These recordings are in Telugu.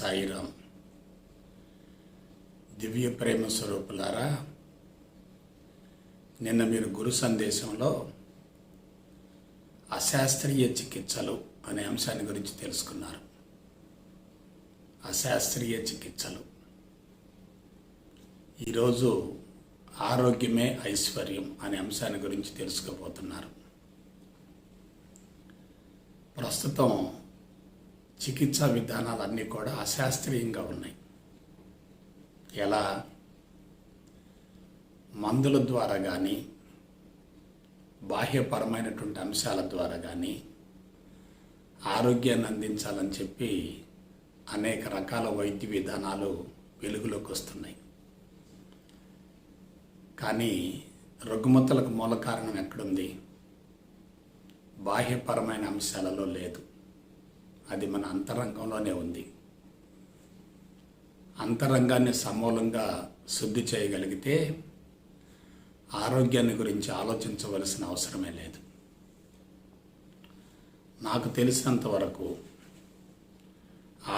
సాయిరాం. దివ్య ప్రేమ స్వరూపులారా, నిన్న మీరు గురు సందేశంలో అశాస్త్రీయ చికిత్సలు అనే అంశాన్ని గురించి తెలుసుకున్నారు. అశాస్త్రీయ చికిత్సలు. ఈరోజు ఆరోగ్యమే ఐశ్వర్యం అనే అంశాన్ని గురించి తెలుసుకోబోతున్నారు. ప్రస్తుతం చికిత్సా విధానాలన్నీ కూడా అశాస్త్రీయంగా ఉన్నాయి. ఎలా? మందుల ద్వారా కానీ, బాహ్యపరమైనటువంటి అంశాల ద్వారా కానీ ఆరోగ్యాన్ని అందించాలని చెప్పి అనేక రకాల వైద్య విధానాలు వెలుగులోకి వస్తున్నాయి. కానీ రుగ్మతలకు మూల కారణం ఎక్కడుంది? బాహ్యపరమైన అంశాలలో లేదు. అది మన అంతరంగంలోనే ఉంది. అంతరంగాన్ని సమూలంగా శుద్ధి చేయగలిగితే ఆరోగ్యాన్ని గురించి ఆలోచించవలసిన అవసరమే లేదు. నాకు తెలిసినంత వరకు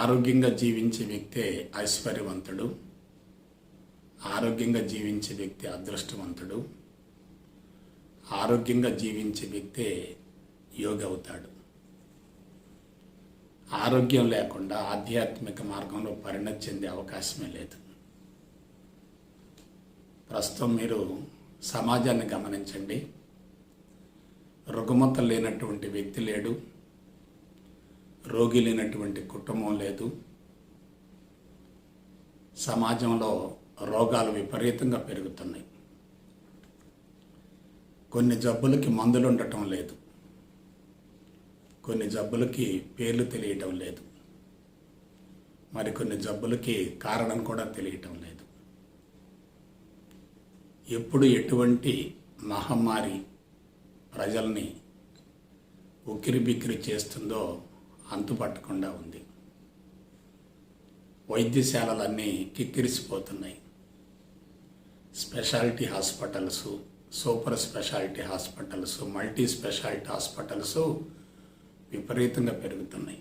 ఆరోగ్యంగా జీవించే వ్యక్తే ఐశ్వర్యవంతుడు, ఆరోగ్యంగా జీవించే వ్యక్తి అదృష్టవంతుడు, ఆరోగ్యంగా జీవించే వ్యక్తే యోగి అవుతాడు. ఆరోగ్యం లేకుండా ఆధ్యాత్మిక మార్గంలో పరిణతి చెందే అవకాశమే లేదు. ప్రస్తుతం మీరు సమాజాన్ని గమనించండి. రుగ్మతలు లేనటువంటి వ్యక్తి లేడు, రోగి లేనటువంటి కుటుంబం లేదు. సమాజంలో రోగాలు విపరీతంగా పెరుగుతున్నాయి. కొన్ని జబ్బులకి మందులు ఉండటం లేదు, కొన్ని జబ్బులకి పేర్లు తెలియటం లేదు, మరికొన్ని జబ్బులకి కారణం కూడా తెలియటం లేదు. ఎప్పుడు ఎటువంటి మహమ్మారి ప్రజల్ని ఉక్కిరిబిక్కిరి చేస్తుందో అంతుపట్టకుండా ఉంది. వైద్యశాలలన్నీ కిక్కిరిసిపోతున్నాయి. Speciality hospitals, super speciality hospitals, multi speciality hospitals విపరీతంగా పెరుగుతున్నాయి.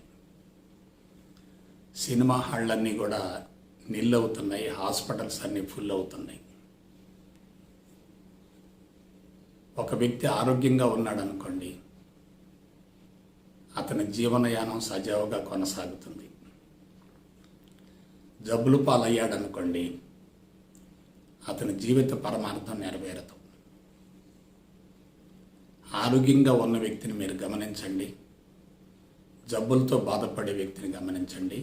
సినిమా హాళ్ళన్నీ కూడా నిల్ అవుతున్నాయి, హాస్పిటల్స్ అన్నీ ఫుల్ అవుతున్నాయి. ఒక వ్యక్తి ఆరోగ్యంగా ఉన్నాడనుకోండి, అతని జీవనయానం సజావుగా కొనసాగుతుంది. జబ్బులు పాలయ్యాడనుకోండి, అతని జీవిత పరమార్థం నెరవేరదు. ఆరోగ్యంగా ఉన్న వ్యక్తిని మీరు గమనించండి, జబ్బులతో బాధపడే వ్యక్తిని గమనించండి.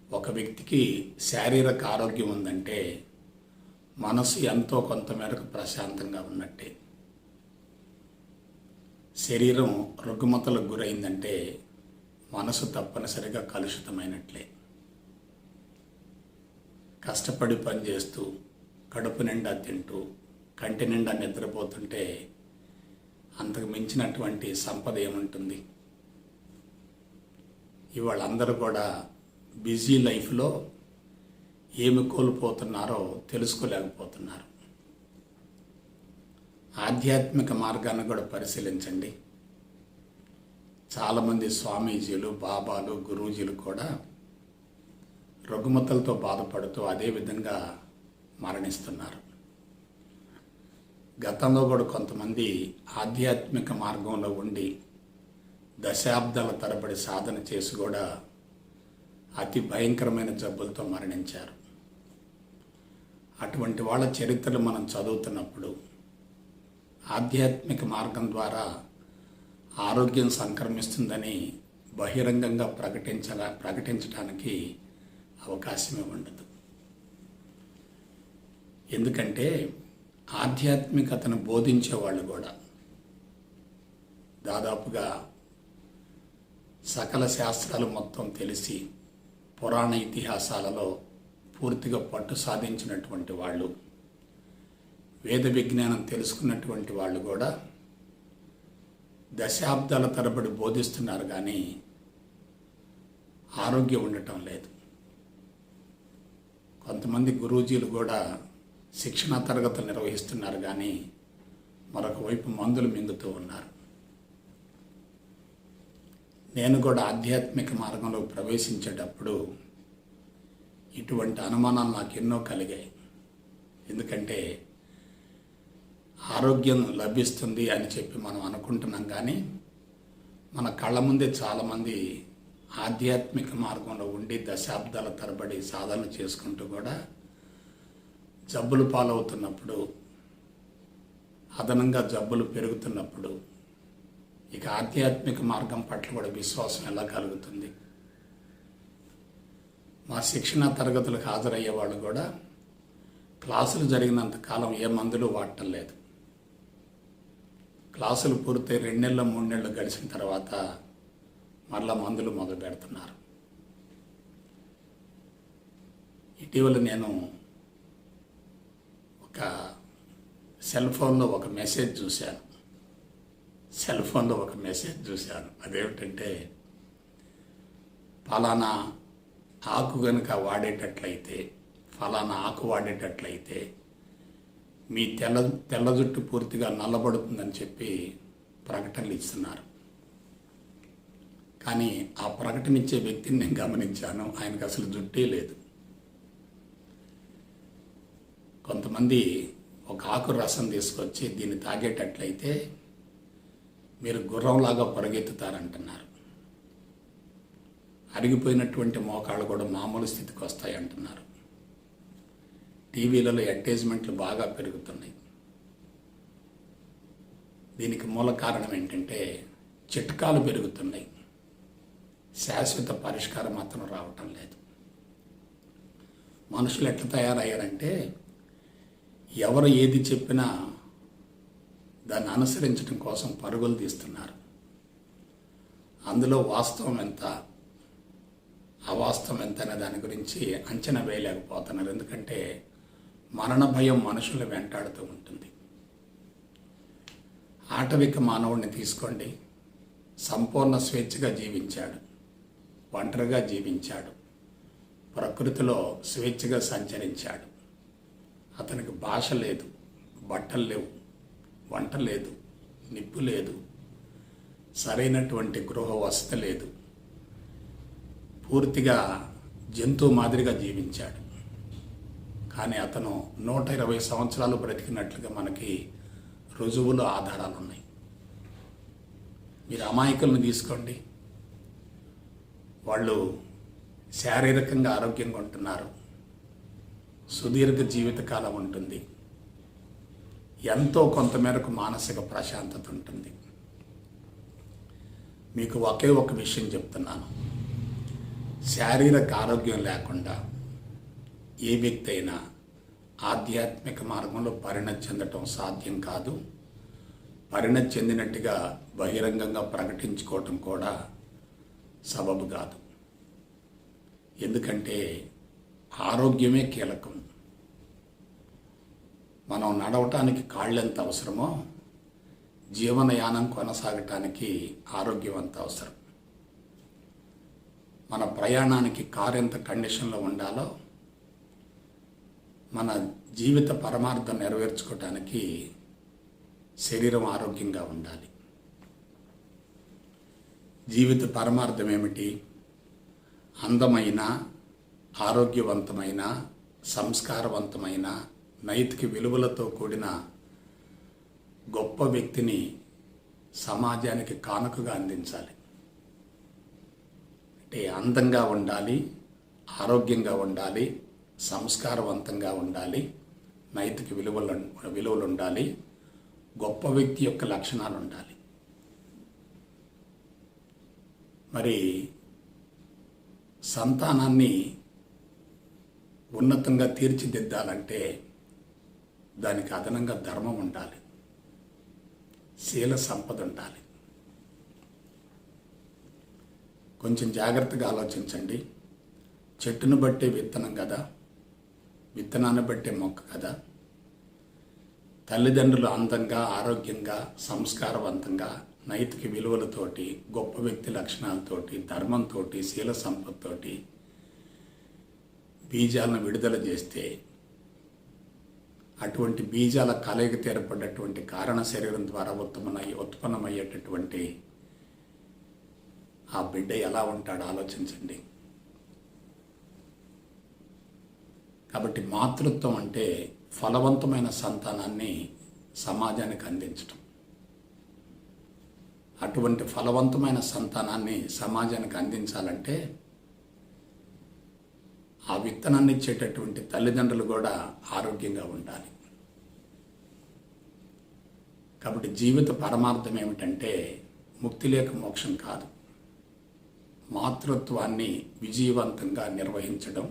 ఒక వ్యక్తికి శారీరక ఆరోగ్యం ఉందంటే మనసు ఎంతో కొంత మేరకు ప్రశాంతంగా ఉన్నట్టే. శరీరం రుగ్మతలకు గురైందంటే మనసు తప్పనిసరిగా కలుషితమైనట్లే. కష్టపడి పనిచేస్తూ, కడుపు నిండా తింటూ, కంటి నిండా నిద్రపోతుంటే అంతకు మించినటువంటి సంపద ఏముంటుంది? ఇవాళ అందరూ కూడా బిజీ లైఫ్లో ఏమి కోల్పోతున్నారో తెలుసుకోలేకపోతున్నారు. ఆధ్యాత్మిక మార్గాన్ని కూడా పరిశీలించండి. చాలామంది స్వామీజీలు, బాబాలు, గురూజీలు కూడా రుగ్మతలతో బాధపడుతూ అదేవిధంగా మరణిస్తున్నారు. గతంలో కూడా కొంతమంది ఆధ్యాత్మిక మార్గంలో ఉండి దశాబ్దాల తరబడి సాధన చేసి కూడా అతి భయంకరమైన జబ్బులతో మరణించారు. అటువంటి వాళ్ళ చరిత్రలు మనం చదువుతున్నప్పుడు ఆధ్యాత్మిక మార్గం ద్వారా ఆరోగ్యం సంక్రమిస్తుందని బహిరంగంగా ప్రకటించడానికి అవకాశమే ఉండదు. ఎందుకంటే ఆధ్యాత్మికతను బోధించే వాళ్ళు కూడా దాదాపుగా సకల శాస్త్రాలు మొత్తం తెలిసి పురాణ ఇతిహాసాలలో పూర్తిగా పట్టు సాధించినటువంటి వాళ్ళు, వేద విజ్ఞానం తెలుసుకున్నటువంటి వాళ్ళు కూడా దశాబ్దాల తరబడి బోధిస్తున్నారు, కానీ ఆరోగ్యం ఉండటం లేదు. కొంతమంది గురూజీలు కూడా శిక్షణా తరగతులు నిర్వహిస్తున్నారు, కానీ మరొక వైపు మందులు మింగుతూ ఉన్నారు. నేను కూడా ఆధ్యాత్మిక మార్గంలో ప్రవేశించేటప్పుడు ఇటువంటి అనుమానాలు నాకు ఎన్నో కలిగాయి. ఎందుకంటే ఆరోగ్యం లభిస్తుంది అని చెప్పి మనం అనుకుంటున్నాం, కానీ మన కళ్ళ ముందే చాలామంది ఆధ్యాత్మిక మార్గంలో ఉండి దశాబ్దాల తరబడి సాధన చేసుకుంటూ కూడా జబ్బులు పాలవుతున్నప్పుడు, అదనంగా జబ్బులు పెరుగుతున్నప్పుడు ఇక ఆధ్యాత్మిక మార్గం పట్ల కూడా విశ్వాసం ఎలా కలుగుతుంది? మా శిక్షణా తరగతులకు హాజరయ్యే వాళ్ళు కూడా క్లాసులు జరిగినంత కాలం ఏ మందులు వాడటం లేదు. క్లాసులు పూర్తయి 2 నెలలు 3 నెలలు గడిచిన తర్వాత మళ్ళా మందులు మొదలు పెడుతున్నారు. ఇటీవల నేను ఒక సెల్ ఫోన్లో ఒక మెసేజ్ చూశాను. అదేమిటంటే, ఫలానా ఆకు కనుక వాడేటట్లయితే, ఫలానా ఆకు వాడేటట్లయితే మీ తెల్ల జుట్టు పూర్తిగా నల్లబడుతుందని చెప్పి ప్రకటనలు ఇస్తున్నారు. కానీ ఆ ప్రకటన ఇచ్చే వ్యక్తిని నేను గమనించాను, ఆయనకు అసలు జుట్టే లేదు. కొంతమంది ఒక ఆకు రసం తీసుకొచ్చి దీన్ని తాగేటట్లయితే మీరు గుర్రంలాగా పరిగెత్తుతారంటున్నారు. అరిగిపోయినటువంటి మోకాళ్ళు కూడా మామూలు స్థితికి వస్తాయి అంటున్నారు. టీవీలలో అడ్వర్టైజ్మెంట్లు బాగా పెరుగుతున్నాయి. దీనికి మూల కారణం ఏంటంటే చిట్కాలు పెరుగుతున్నాయి, శాశ్వత పరిష్కారం మాత్రం రావటం లేదు. మనుషులు ఎట్లా తయారయ్యారంటే, ఎవరు ఏది చెప్పినా దాన్ని అనుసరించడం కోసం పరుగులు తీస్తున్నారు. అందులో వాస్తవం ఎంత, అవాస్తవం ఎంత అనే దాని గురించి అంచనా వేయలేకపోతున్నారు. ఎందుకంటే మరణ భయం మనుషులు వెంటాడుతూ ఉంటుంది. ఆటవిక మానవుడిని తీసుకోండి, సంపూర్ణ స్వేచ్ఛగా జీవించాడు, ఒంటరిగా జీవించాడు, ప్రకృతిలో స్వేచ్ఛగా సంచరించాడు. అతనికి భాష లేదు, బట్టలు లేవు, వంట లేదు, నిప్పు లేదు, సరైనటువంటి గృహ వసతి లేదు, పూర్తిగా జంతువు మాదిరిగా జీవించాడు. కానీ అతను 120 సంవత్సరాలు బ్రతికినట్లుగా మనకి రుజువులు, ఆధారాలు ఉన్నాయి. మీరు అమాయకులను తీసుకోండి, వాళ్ళు శారీరకంగా ఆరోగ్యంగా ఉంటున్నారు, సుదీర్ఘ జీవితకాలం ఉంటుంది, ఎంతో కొంతమేరకు మానసిక ప్రశాంతత ఉంటుంది. మీకు ఒకే ఒక విషయం చెప్తున్నాను, శారీరక ఆరోగ్యం లేకుండా ఏ వ్యక్తి అయినా ఆధ్యాత్మిక మార్గంలో పరిణతి చెందటం సాధ్యం కాదు. పరిణతి చెందినట్టుగా బహిరంగంగా ప్రకటించుకోవటం కూడా సబబు కాదు. ఎందుకంటే ఆరోగ్యమే కీలకం. మనం నడవటానికి కాళ్ళు ఎంత అవసరమో జీవనయానం కొనసాగటానికి ఆరోగ్యం అంత అవసరం. మన ప్రయాణానికి కారు ఎంత కండిషన్లో ఉండాలో మన జీవిత పరమార్థం నెరవేర్చుకోవటానికి శరీరం ఆరోగ్యంగా ఉండాలి. జీవిత పరమార్థం ఏమిటి? అందమైన, ఆరోగ్యవంతమైన, సంస్కారవంతమైన, నైతిక విలువలతో కూడిన గొప్ప వ్యక్తిని సమాజానికి కానుకగా అందించాలి. అంటే అందంగా ఉండాలి, ఆరోగ్యంగా ఉండాలి, సంస్కారవంతంగా ఉండాలి, నైతిక విలువలు ఉండాలి, గొప్ప వ్యక్తి యొక్క లక్షణాలు ఉండాలి. మరి సంతానాన్ని ఉన్నతంగా తీర్చిదిద్దాలంటే దానికి అదనంగా ధర్మం ఉండాలి, శీల సంపద ఉండాలి. కొంచెం జాగ్రత్తగా ఆలోచించండి. చెట్టును బట్టే విత్తనం కదా, విత్తనాన్ని బట్టే మొక్క కదా. తల్లిదండ్రులు అందంగా, ఆరోగ్యంగా, సంస్కారవంతంగా, నైతిక విలువలతోటి, గొప్ప వ్యక్తి లక్షణాలతోటి, ధర్మంతో, శీల సంపదతోటి బీజాలను విడుదల చేస్తే అటువంటి బీజాల కలయిక ఏర్పడ్డటువంటి కారణ శరీరం ద్వారా ఉత్పన్నమయ్యేటటువంటి ఆ బిడ్డ ఎలా ఉంటాడో ఆలోచించండి. కాబట్టి మాతృత్వం అంటే ఫలవంతమైన సంతానాన్ని సమాజానికి అందించటం. అటువంటి ఫలవంతమైన సంతానాన్ని సమాజానికి అందించాలంటే ఆ విత్తనాన్ని ఇచ్చేటటువంటి తల్లిదండ్రులు కూడా ఆరోగ్యంగా ఉండాలి. కాబట్టి జీవిత పరమార్థం ఏమిటంటే ముక్తి లేక మోక్షం కాదు, మాతృత్వాన్ని విజయవంతంగా నిర్వహించడం,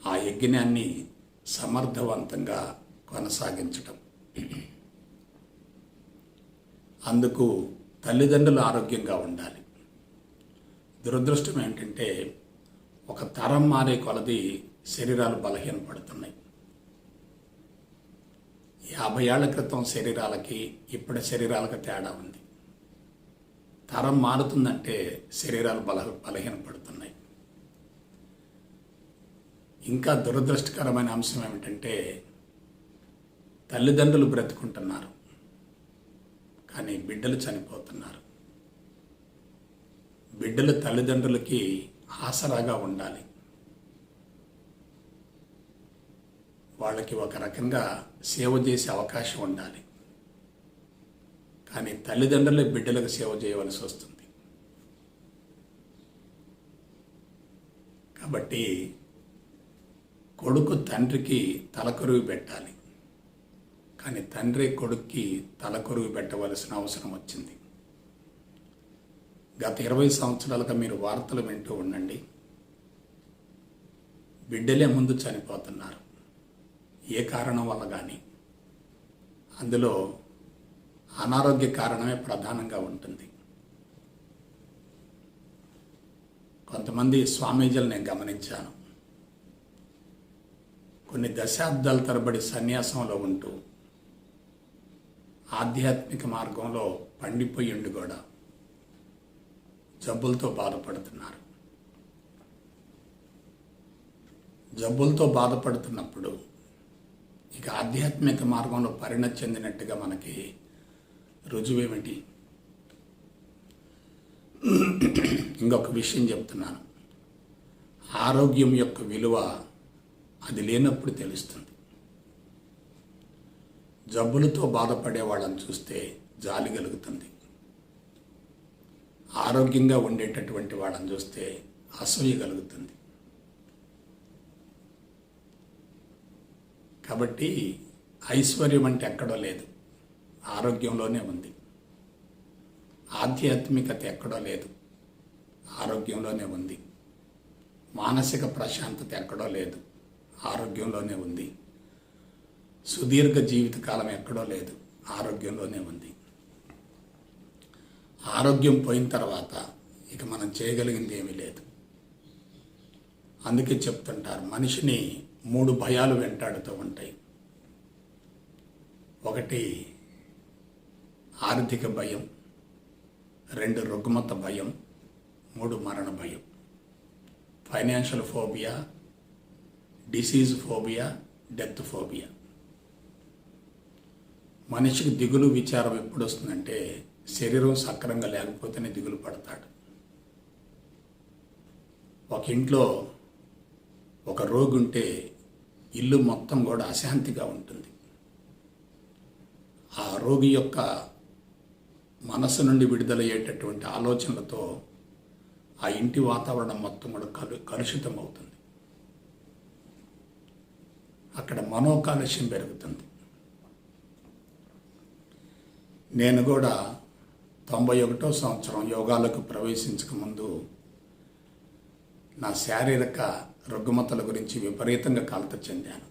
ఆ యజ్ఞాన్ని సమర్థవంతంగా కొనసాగించడం. అందుకు తల్లిదండ్రులు ఆరోగ్యంగా ఉండాలి. దురదృష్టం ఏంటంటే ఒక తరం మారే కొలది శరీరాలు బలహీనపడుతున్నాయి. 50 ఏళ్ల క్రితం శరీరాలకి ఇప్పటి శరీరాలకు తేడా ఉంది. తరం మారుతుందంటే శరీరాలు బలహీనపడుతున్నాయి. ఇంకా దురదృష్టకరమైన అంశం ఏమిటంటే తల్లిదండ్రులు బ్రతుకుంటున్నారు కానీ బిడ్డలు చనిపోతున్నారు. బిడ్డలు తల్లిదండ్రులకి ఆసరాగా ఉండాలి. వాళ్ళకి ఒక రకంగా సేవ చేసే అవకాశం ఉండాలి. కానీ తల్లిదండ్రులే బిడ్డలకు సేవ చేయవలసి వస్తుంది. కాబట్టి కొడుకు తండ్రికి తలకొరువు పెట్టాలి, కానీ తండ్రి కొడుక్కి తలకొరువు పెట్టవలసిన అవసరం వచ్చింది. గత 20 సంవత్సరాలుగా మీరు వార్తలు వింటూ ఉండండి. బిడ్డలే ముందు చనిపోతున్నారు ఏ కారణం వల్ల కానీ. అందులో అనారోగ్య కారణమే ప్రధానంగా ఉంటుంది. కొంతమంది స్వామీజీలు నేను గమనించాను, కొన్ని దశాబ్దాల తరబడి సన్యాసంలో ఉంటూ ఆధ్యాత్మిక మార్గంలో పండిపోయి ఉండి కూడా జబ్బులతో బాధపడుతున్నారు. జబ్బులతో బాధపడుతున్నప్పుడు ఇక ఆధ్యాత్మిక మార్గంలో పరిణతి చెందినట్టుగా మనకి రుజువేమిటి? ఇంకొక విషయం చెప్తున్నాను, ఆరోగ్యం యొక్క విలువ అది లేనప్పుడు తెలుస్తుంది. జబ్బులతో బాధపడే వాళ్ళని చూస్తే జాలి కలుగుతుంది. ఆరోగ్యంగా ఉండేటటువంటి వాళ్ళని చూస్తే అసూయ కలుగుతుంది. కాబట్టి ఐశ్వర్యం అంటే ఎక్కడో లేదు, ఆరోగ్యంలోనే ఉంది. ఆధ్యాత్మికత ఎక్కడో లేదు, ఆరోగ్యంలోనే ఉంది. మానసిక ప్రశాంతత ఎక్కడో లేదు, ఆరోగ్యంలోనే ఉంది. సుదీర్ఘ జీవితకాలం ఎక్కడో లేదు, ఆరోగ్యంలోనే ఉంది. ఆరోగ్యం పోయిన తర్వాత ఇక మనం చేయగలిగింది ఏమీ లేదు. అందుకే చెప్తుంటారు, మనిషిని 3 భయాలు వెంటాడుతూ ఉంటాయి. ఒకటి ఆర్థిక భయం, 2 రుగ్మత భయం, 3 మరణ భయం. Financial phobia, disease phobia, death phobia. మనిషికి దిగులు విచారం ఎప్పుడు వస్తుందంటే శరీరం సక్రంగా లేకపోతేనే దిగులు పడతాడు. ఒక ఇంట్లో ఒక రోగి ఉంటే ఇల్లు మొత్తం కూడా అశాంతిగా ఉంటుంది. ఆ రోగి యొక్క మనసు నుండి విడుదలయ్యేటటువంటి ఆలోచనలతో ఆ ఇంటి వాతావరణం మొత్తం కూడా కలుషితం అవుతుంది. అక్కడ మనోకాలుష్యం పెరుగుతుంది. నేను కూడా 91వ సంవత్సరం యోగాలకు ప్రవేశించక ముందు నా శారీరక రుగ్మతల గురించి విపరీతంగా కలత చెందాను.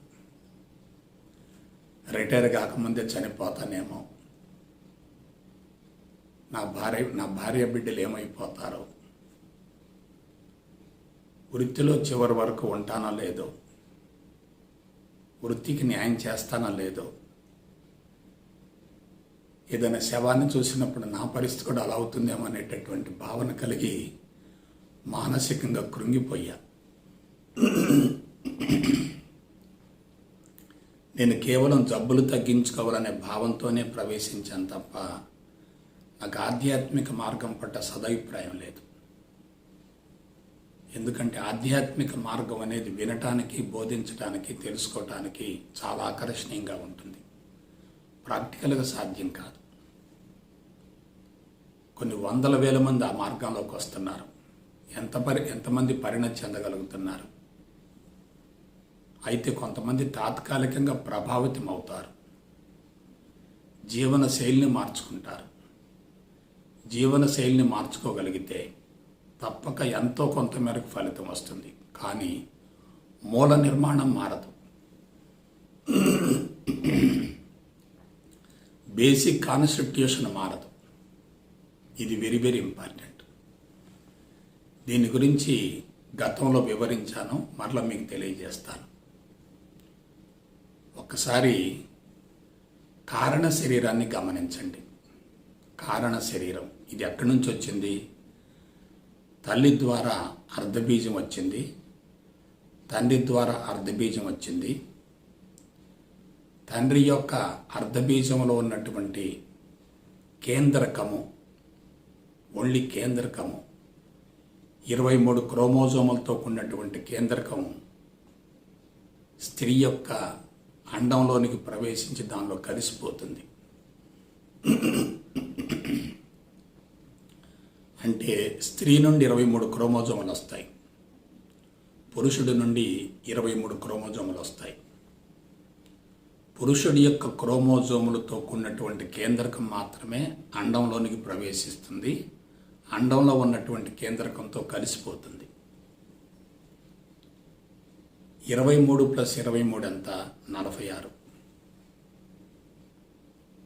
రిటైర్ కాకముందే చనిపోతానేమో, నా భార్య బిడ్డలు ఏమైపోతారో, వృత్తిలో చివరి వరకు ఉంటానో లేదో, వృత్తికి న్యాయం చేస్తానో లేదో, ఏదైనా శవాన్ని చూసినప్పుడు నా పరిస్థితి కూడా అలా అవుతుందేమో అనేటటువంటి భావన కలిగి మానసికంగా కృంగిపోయా. నేను కేవలం జబ్బులు తగ్గించుకోవాలనే భావంతోనే ప్రవేశించాను తప్ప నాకు ఆధ్యాత్మిక మార్గం పట్ల సదభిప్రాయం లేదు. ఎందుకంటే ఆధ్యాత్మిక మార్గం అనేది వినటానికి, బోధించడానికి, తెలుసుకోవటానికి చాలా ఆకర్షణీయంగా ఉంటుంది. ప్రాక్టికల్గా సాధ్యం కాదు. కొన్ని వందల వేల మంది ఆ మార్గంలోకి వస్తున్నారు. ఎంతమంది పరిణతి చెందగలుగుతున్నారు? అయితే కొంతమంది తాత్కాలికంగా ప్రభావితం అవుతారు, జీవన శైలిని మార్చుకుంటారు. జీవన శైలిని మార్చుకోగలిగితే తప్పక ఎంతో కొంత మేరకు ఫలితం వస్తుంది. కానీ మూల నిర్మాణం మారదు. బేసిక్ కాన్స్టిట్యూషన్ మారదు. ఇది వెరీ వెరీ ఇంపార్టెంట్. దీని గురించి గతంలో వివరించాను, మరలా మీకు తెలియజేస్తాను. ఒక్కసారి కారణ శరీరాన్ని గమనించండి. కారణ శరీరం ఇది ఎక్కడి నుంచి వచ్చింది? తల్లి ద్వారా అర్ధబీజం వచ్చింది, తండ్రి ద్వారా అర్ధబీజం వచ్చింది. తండ్రి యొక్క అర్ధబీజంలో ఉన్నటువంటి కేంద్రకము, ఓన్లీ కేంద్రకము, 23 క్రోమోజోములతో కూడినటువంటి కేంద్రకము స్త్రీ యొక్క అండంలోనికి ప్రవేశించి దానిలో కలిసిపోతుంది. అంటే స్త్రీ నుండి 23 క్రోమోజోములు వస్తాయి, పురుషుడి నుండి 23 క్రోమోజోములు వస్తాయి. పురుషుడి యొక్క క్రోమోజోములతో కూడినటువంటి కేంద్రకం మాత్రమే అండంలోనికి ప్రవేశిస్తుంది, అండంలో ఉన్నటువంటి కేంద్రకంతో కలిసిపోతుంది. 23 + 23 ఎంత? 46.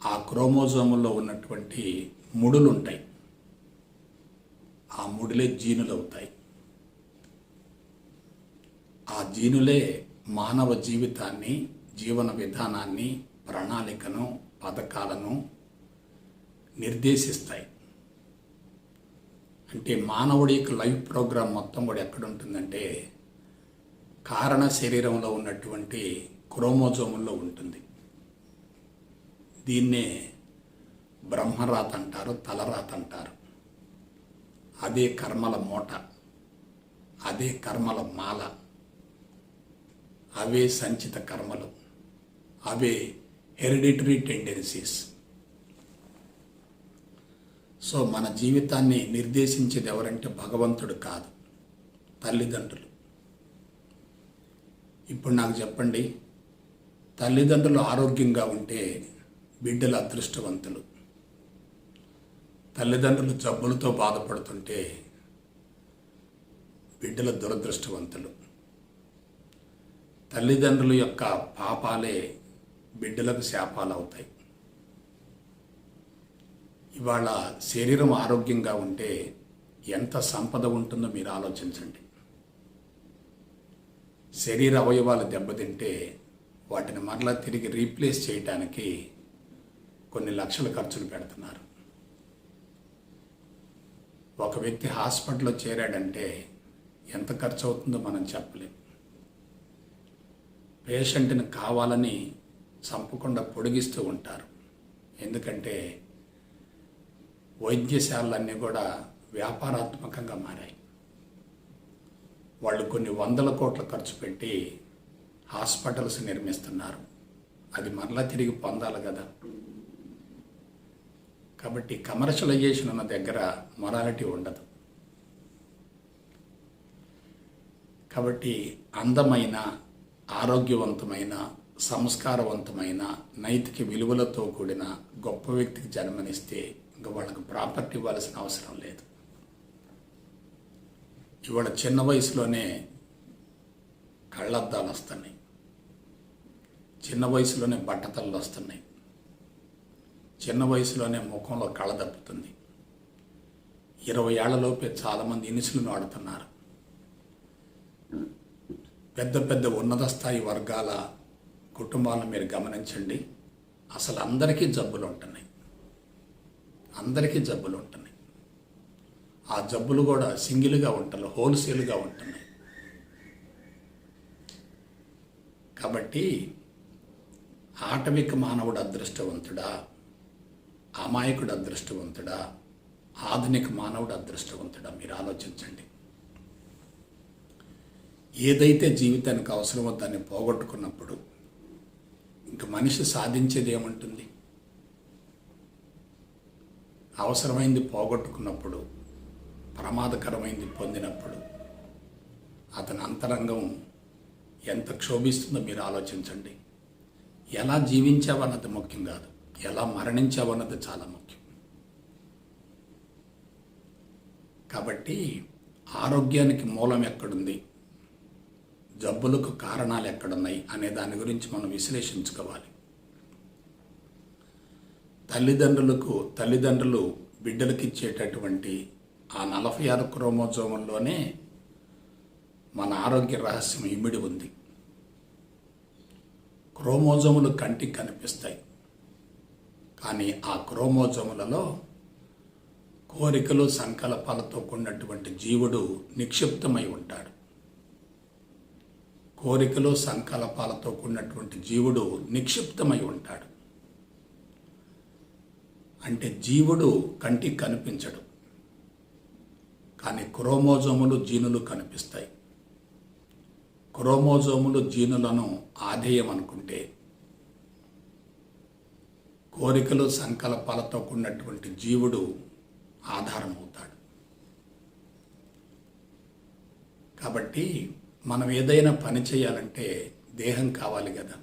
ఆ క్రోమోజోముల్లో ఉన్నటువంటి ముడులు ఉంటాయి, ఆ ముడులే జీనులు అవుతాయి. ఆ జీనులే మానవ జీవితాన్ని, జీవన విధానాన్ని, ప్రణాళికను, పథకాలను నిర్దేశిస్తాయి. అంటే మానవుడి యొక్క లైఫ్ ప్రోగ్రాం మొత్తం కూడా ఎక్కడుంటుందంటే కారణ శరీరంలో ఉన్నటువంటి క్రోమోజోముల్లో ఉంటుంది. దీన్నే బ్రహ్మరాత అంటారు, తలరాత అంటారు. అదే కర్మల మూట, అదే కర్మల మాల, అవే సంచిత కర్మలు, అవే హెరిడిటరీ టెండెన్సీస్. సో మన జీవితాన్ని నిర్దేశించేది ఎవరంటే భగవంతుడు కాదు, తల్లిదండ్రులు. ఇప్పుడు నాకు చెప్పండి, తల్లిదండ్రులు ఆరోగ్యంగా ఉంటే బిడ్డలు అదృష్టవంతులు, తల్లిదండ్రులు జబ్బులతో బాధపడుతుంటే బిడ్డల దురదృష్టవంతులు. తల్లిదండ్రుల యొక్క పాపాలే బిడ్డలకు శాపాలు అవుతాయి. ఇవాళ శరీరం ఆరోగ్యంగా ఉంటే ఎంత సంపద ఉంటుందో మీరు ఆలోచించండి. శరీర అవయవాలు దెబ్బతింటే వాటిని మరలా తిరిగి రీప్లేస్ చేయడానికి కొన్ని లక్షల ఖర్చులు పెడుతున్నారు. ఒక వ్యక్తి హాస్పిటల్లో చేరాడంటే ఎంత ఖర్చు అవుతుందో మనం చెప్పలేం. పేషెంట్ని కావాలని చంపకుండా పొడిగిస్తూ ఉంటారు. ఎందుకంటే వైద్యశాలలన్నీ కూడా వ్యాపారాత్మకంగా మారాయి. వాళ్ళు కొన్ని వందల కోట్ల ఖర్చు పెట్టి హాస్పిటల్స్ నిర్మిస్తున్నారు. అది మరలా తిరిగి పొందాలి కదా. కాబట్టి కమర్షియలైజేషన్ ఉన్న దగ్గర మొరాలిటీ ఉండదు. కాబట్టి అందమైన, ఆరోగ్యవంతమైన, సంస్కారవంతమైన, నైతిక విలువలతో కూడిన గొప్ప వ్యక్తికి జన్మనిస్తే ఇంకా వాళ్ళకు ప్రాపర్టీ ఇవ్వాల్సిన అవసరం లేదు. ఇవాళ చిన్న వయసులోనే కళ్ళద్దాలు వస్తున్నాయి, చిన్న వయసులోనే బట్టతళ్ళు వస్తున్నాయి, చిన్న వయసులోనే ముఖంలో కళ దప్పుతుంది. 20 ఏళ్లలోపే చాలామంది ఇన్సులిన్ వాడుతున్నారు. పెద్ద పెద్ద ఉన్నత స్థాయి వర్గాల కుటుంబాలను మీరు గమనించండి, అసలు అందరికీ జబ్బులు ఉంటున్నాయి, అందరికీ జబ్బులు ఉంటున్నాయి. ఆ జబ్బులు కూడా సింగిల్గా ఉంటున్నాయి, హోల్సేల్గా ఉంటున్నాయి. కాబట్టి ఆటవిక మానవుడు అదృష్టవంతుడా, అమాయకుడు అదృష్టవంతుడా, ఆధునిక మానవుడు అదృష్టవంతుడా? మీరు ఆలోచించండి. ఏదైతే జీవితానికి అవసరమో దాన్ని పోగొట్టుకున్నప్పుడు ఇంక మనిషి సాధించేది ఏముంటుంది? అవసరమైంది పోగొట్టుకున్నప్పుడు, ప్రమాదకరమైంది పొందినప్పుడు అతని అంతరంగం ఎంత క్షోభిస్తుందో మీరు ఆలోచించండి. ఎలా జీవించావన్నది ముఖ్యం కాదు, ఎలా మరణించావన్నది చాలా ముఖ్యం. కాబట్టి ఆరోగ్యానికి మూలం ఎక్కడుంది, జబ్బులకు కారణాలు ఎక్కడున్నాయి అనే దాని గురించి మనం విశ్లేషించుకోవాలి. తల్లిదండ్రులు బిడ్డలకు ఇచ్చేటటువంటి ఆ 46 క్రోమోజోముల్లోనే మన ఆరోగ్య రహస్యం ఇమిడి ఉంది. క్రోమోజోములు కంటికి కనిపిస్తాయి, కానీ ఆ క్రోమోజోములలో కోరికలు సంకల్పాలతో కూడినటువంటి జీవుడు నిక్షిప్తమై ఉంటాడు. కోరికలు సంకల్పాలతో కూడినటువంటి జీవుడు నిక్షిప్తమై ఉంటాడు. అంటే జీవుడు కంటికి కనిపించడు, కానీ క్రోమోజోములు జీనులు కనిపిస్తాయి. క్రోమోజోములు జీనులను ఆధేయం అనుకుంటే, కోరికలు సంకల్పాలతో కూడినటువంటి జీవుడు ఆధారం అవుతాడు. కాబట్టి మనం ఏదైనా పని చేయాలంటే దేహం కావాలి కదా.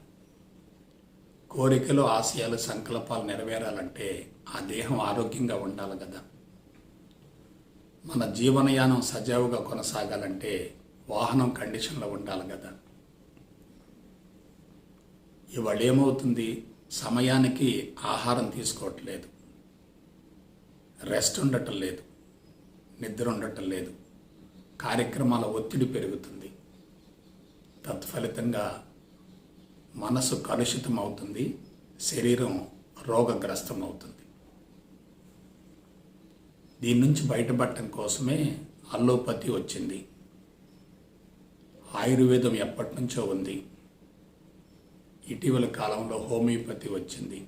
కోరికలు, ఆశయాలు, సంకల్పాలు నెరవేరాలంటే ఆ దేహం ఆరోగ్యంగా ఉండాలి కదా. మన జీవనయానం సజావుగా కొనసాగాలంటే వాహనం కండిషన్లో ఉండాలి కదా. ఇవాళ ఏమవుతుంది? సమయానికి ఆహారం తీసుకోవట్లేదు, రెస్ట్ ఉండటం లేదు, నిద్ర ఉండటం లేదు, కార్యక్రమాల ఒత్తిడి పెరుగుతుంది. తత్ఫలితంగా మనసు కలుషితం అవుతుంది, శరీరం రోగగ్రస్తం అవుతుంది. దీని నుంచి బయటపడటం కోసమే అల్లోపతి వచ్చింది. ఆయుర్వేదం ఎప్పటి నుంచో ఉంది. ఇటీవల కాలంలో హోమియోపతి వచ్చింది.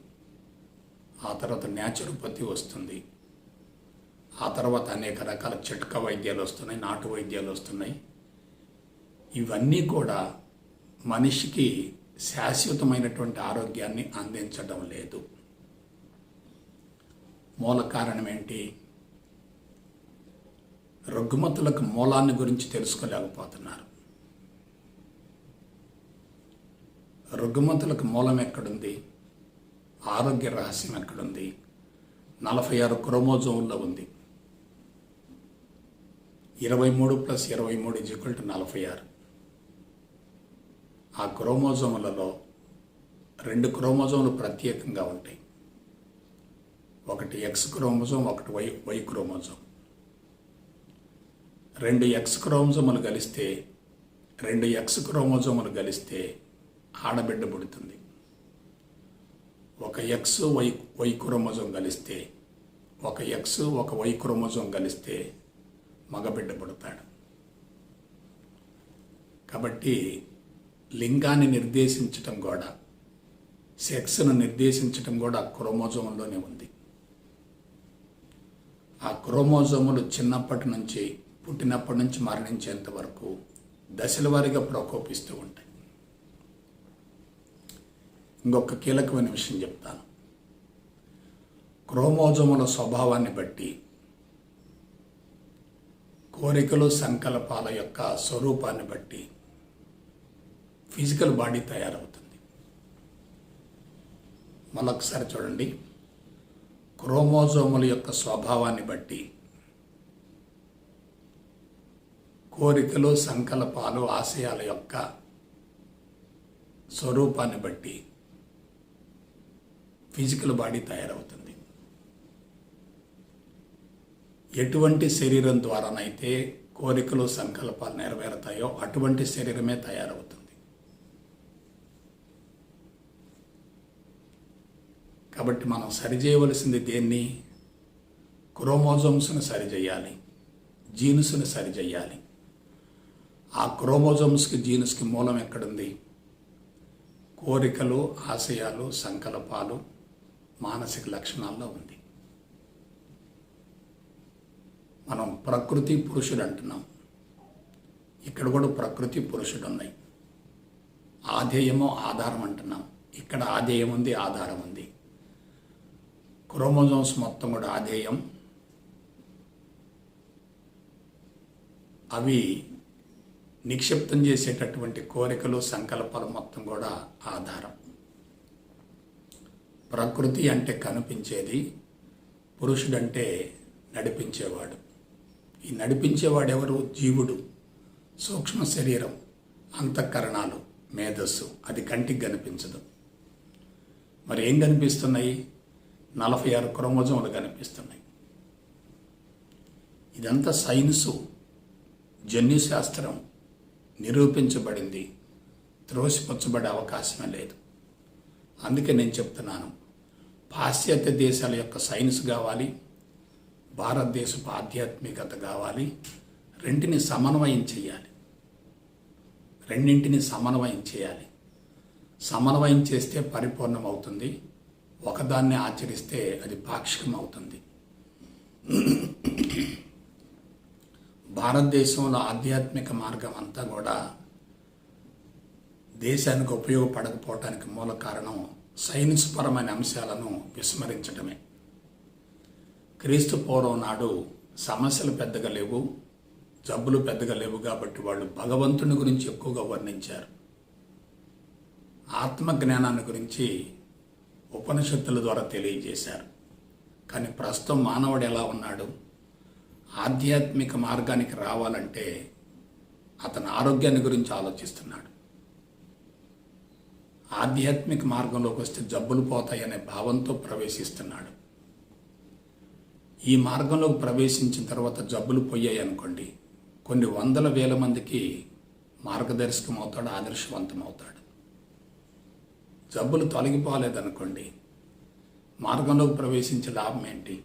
ఆ తర్వాత న్యాచురోపతి వస్తుంది. ఆ తర్వాత అనేక రకాల చిట్కా వైద్యాలు వస్తున్నాయి, నాటు వైద్యాలు వస్తున్నాయి. ఇవన్నీ కూడా మనిషికి శాశ్వతమైనటువంటి ఆరోగ్యాన్ని అందించడం లేదు. మూల కారణం ఏంటి? రుగ్మతులకు మూలాన్ని గురించి తెలుసుకోలేకపోతున్నారు. రుగ్మతులకు మూలం ఎక్కడుంది? ఆరోగ్య రహస్యం ఎక్కడుంది? 46 క్రోమోజోముల్లో ఉంది. 23 + 23 = 46. ఆ క్రోమోజోములలో 2 క్రోమోజోములు ప్రత్యేకంగా ఉంటాయి. ఒకటి ఎక్స్ క్రోమోజోమ్, ఒకటి వై క్రోమోజోమ్. 2 ఎక్స్ క్రోమోజోములు కలిస్తే ఆడబిడ్డ పుడుతుంది. ఒక ఎక్స్ వై క్రోమోజోమ్ కలిస్తే, ఒక ఎక్స్ ఒక వై క్రోమోజోమ్ కలిస్తే మగబిడ్డ పుడతాడు. కాబట్టి లింగాన్ని నిర్దేశించటం కూడా, సెక్స్ను నిర్దేశించటం కూడా క్రోమోజోముల్లోనే ఉంది. ఆ క్రోమోజోములు చిన్నప్పటి నుంచి, పుట్టినప్పటి నుంచి మరణించేంత వరకు దశల వారీగా ప్రకోపిస్తూ ఉంటాయి. ఇంకొక కీలకమైన విషయం చెప్తాను. క్రోమోజోముల స్వభావాన్ని బట్టి కోరికలు, సంకల్పాల యొక్క స్వరూపాన్ని బట్టి ఫిజికల్ బాడీ తయారవుతుంది. మరొకసారి చూడండి. క్రోమోజోముల యొక్క స్వభావాన్ని బట్టి, కోరికలు, సంకల్పాలు, ఆశయాల యొక్క స్వరూపాన్ని బట్టి ఫిజికల్ బాడీ తయారవుతుంది. ఎటువంటి శరీరం ద్వారానైతే కోరికలు, సంకల్పాలు నెరవేరుతాయో అటువంటి శరీరమే తయారవుతుంది. కాబట్టి మనం సరిచేయవలసింది దేన్ని? క్రోమోజోమ్స్ని సరిచేయాలి, జీన్స్ని సరిచేయాలి. ఆ క్రోమోజోమ్స్కి, జీన్స్కి మూలం ఎక్కడుంది? కోరికలు, ఆశయాలు, సంకల్పాలు మానసిక లక్షణాల్లో ఉంది. మనం ప్రకృతి పురుషుడు అంటున్నాం, ఇక్కడ కూడా ప్రకృతి పురుషుడు ఉన్నాయి. ఆధేయమో ఆధారం అంటున్నాం, ఇక్కడ ఆధేయం ఉంది, ఆధారం ఉంది. క్రోమోజోమ్స్ మొత్తం కూడా ఆధేయం, అవి నిక్షిప్తం చేసేటటువంటి కోరికలు సంకల్పాలు మొత్తం కూడా ఆధారం. ప్రకృతి అంటే కనిపించేది, పురుషుడంటే నడిపించేవాడు. ఈ నడిపించేవాడు ఎవరు? జీవుడు. సూక్ష్మ శరీరం, అంతఃకరణాలు, మేధస్సు, అది కంటికి కనిపించదు. మరి ఏం కనిపిస్తున్నాయి? 46 క్రోమోజోములు కనిపిస్తున్నాయి. ఇదంతా సైన్సు, జన్యుశాస్త్రం నిరూపించబడింది, త్రోసిపుచ్చబడే అవకాశమే లేదు. అందుకే నేను చెప్తున్నాను, పాశ్చాత్య దేశాల యొక్క సైన్స్ కావాలి, భారతదేశపు ఆధ్యాత్మికత కావాలి. రెండింటిని సమన్వయం చేయాలి. సమన్వయం చేస్తే పరిపూర్ణం అవుతుంది. ఒకదాన్ని ఆచరిస్తే అది పాక్షికం అవుతుంది. భారతదేశంలో ఆధ్యాత్మిక మార్గం అంతా కూడా దేశానికి ఉపయోగపడకపోవటానికి మూల కారణం సైన్స్ పరమైన అంశాలను విస్మరించడమే. క్రీస్తు పూర్వం నాడు సమస్యలు పెద్దగా లేవు, జబ్బులు పెద్దగా లేవు కాబట్టి వాళ్ళు భగవంతుని గురించి ఎక్కువగా వర్ణించారు. ఆత్మజ్ఞానాన్ని గురించి ఉపనిషత్తుల ద్వారా తెలియజేశారు. కానీ ప్రస్తుతం మానవుడు ఎలా ఉన్నాడు? ఆధ్యాత్మిక మార్గానికి రావాలంటే అతని ఆరోగ్యాన్ని గురించి ఆలోచిస్తున్నాడు. ఆధ్యాత్మిక మార్గంలోకి వస్తే జబ్బులు పోతాయనే భావంతో ప్రవేశిస్తున్నాడు. ఈ మార్గంలోకి ప్రవేశించిన తర్వాత జబ్బులు పోయాయి అనుకోండి, కొన్ని వందల వేల మందికి మార్గదర్శకం అవుతాడు, ఆదర్శవంతం అవుతాడు. జబ్బులు తొలగిపోలేదనుకోండి, మార్గంలోకి ప్రవేశించే లాభం ఏంటి?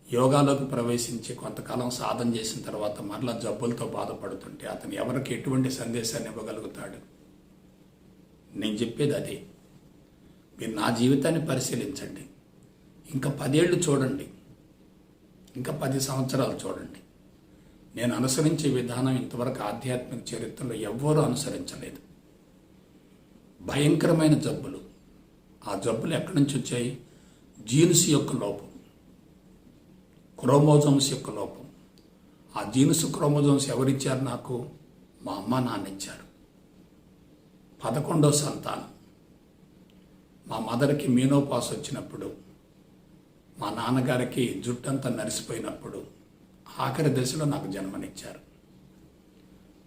యోగాలోకి ప్రవేశించి కొంతకాలం సాధన చేసిన తర్వాత మరలా జబ్బులతో బాధపడుతుంటే అతను ఎవరికి ఎటువంటి సందేశాన్ని ఇవ్వగలుగుతాడు? నేను చెప్పేది అదే. మీరు నా జీవితాన్ని పరిశీలించండి, ఇంకా 10 ఏళ్ళు చూడండి, ఇంకా 10 సంవత్సరాలు చూడండి. నేను అనుసరించే విధానం ఇంతవరకు ఆధ్యాత్మిక చరిత్రలో ఎవ్వరూ అనుసరించలేదు. భయంకరమైన జబ్బులు. ఆ జబ్బులు ఎక్కడి నుంచి వచ్చాయి? జీన్స్ యొక్క లోపం, క్రోమోజోమ్స్ యొక్క లోపం. ఆ జీన్స్ క్రోమోజోమ్స్ ఎవరిచ్చారు నాకు? మా అమ్మ నాన్న ఇచ్చారు. 11వ సంతానం. మా మదర్కి మీనోపాస్ వచ్చినప్పుడు, మా నాన్నగారికి జుట్టంతా నరిసిపోయినప్పుడు ఆఖరి దశలో నాకు జన్మనిచ్చారు.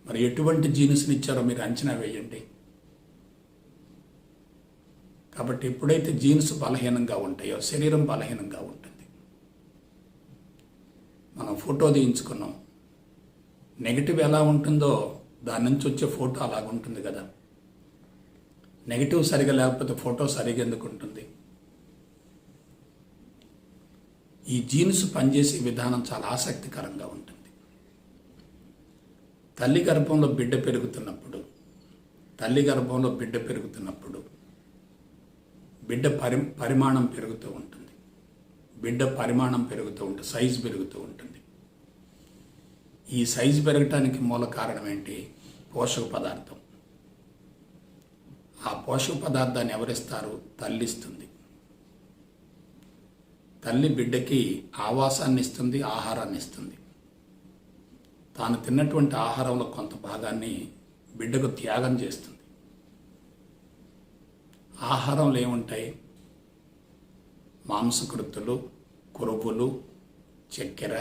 మరి ఎటువంటి జీన్స్ని ఇచ్చారో మీరు అంచనా వేయండి. కాబట్టి ఎప్పుడైతే జీన్స్ బలహీనంగా ఉంటాయో శరీరం బలహీనంగా ఉంటుంది. మనం ఫోటో తీయించుకున్నాం, నెగిటివ్ ఎలా ఉంటుందో దాని నుంచి వచ్చే ఫోటో అలాగుంటుంది కదా. నెగిటివ్ సరిగా లేకపోతే ఫోటో సరిగా ఎందుకు ఉంటుంది? ఈ జీన్స్ పనిచేసే విధానం చాలా ఆసక్తికరంగా ఉంటుంది. తల్లి గర్భంలో బిడ్డ పెరుగుతున్నప్పుడు బిడ్డ పరిమాణం పెరుగుతూ ఉంటుంది. సైజు పెరుగుతూ ఉంటుంది. ఈ సైజు పెరగటానికి మూల కారణం ఏంటి? పోషక పదార్థం. ఆ పోషక పదార్థాన్ని ఎవరిస్తారు? తల్లి ఇస్తుంది. తల్లి బిడ్డకి ఆవాసాన్ని ఇస్తుంది, ఆహారాన్ని ఇస్తుంది. తాను తిన్నటువంటి ఆహారంలో కొంత భాగాన్ని బిడ్డకు త్యాగం చేస్తుంది. ఆహారంలో ఏముంటాయి? మాంసకృత్తులు, కొవ్వులు, చక్కెర,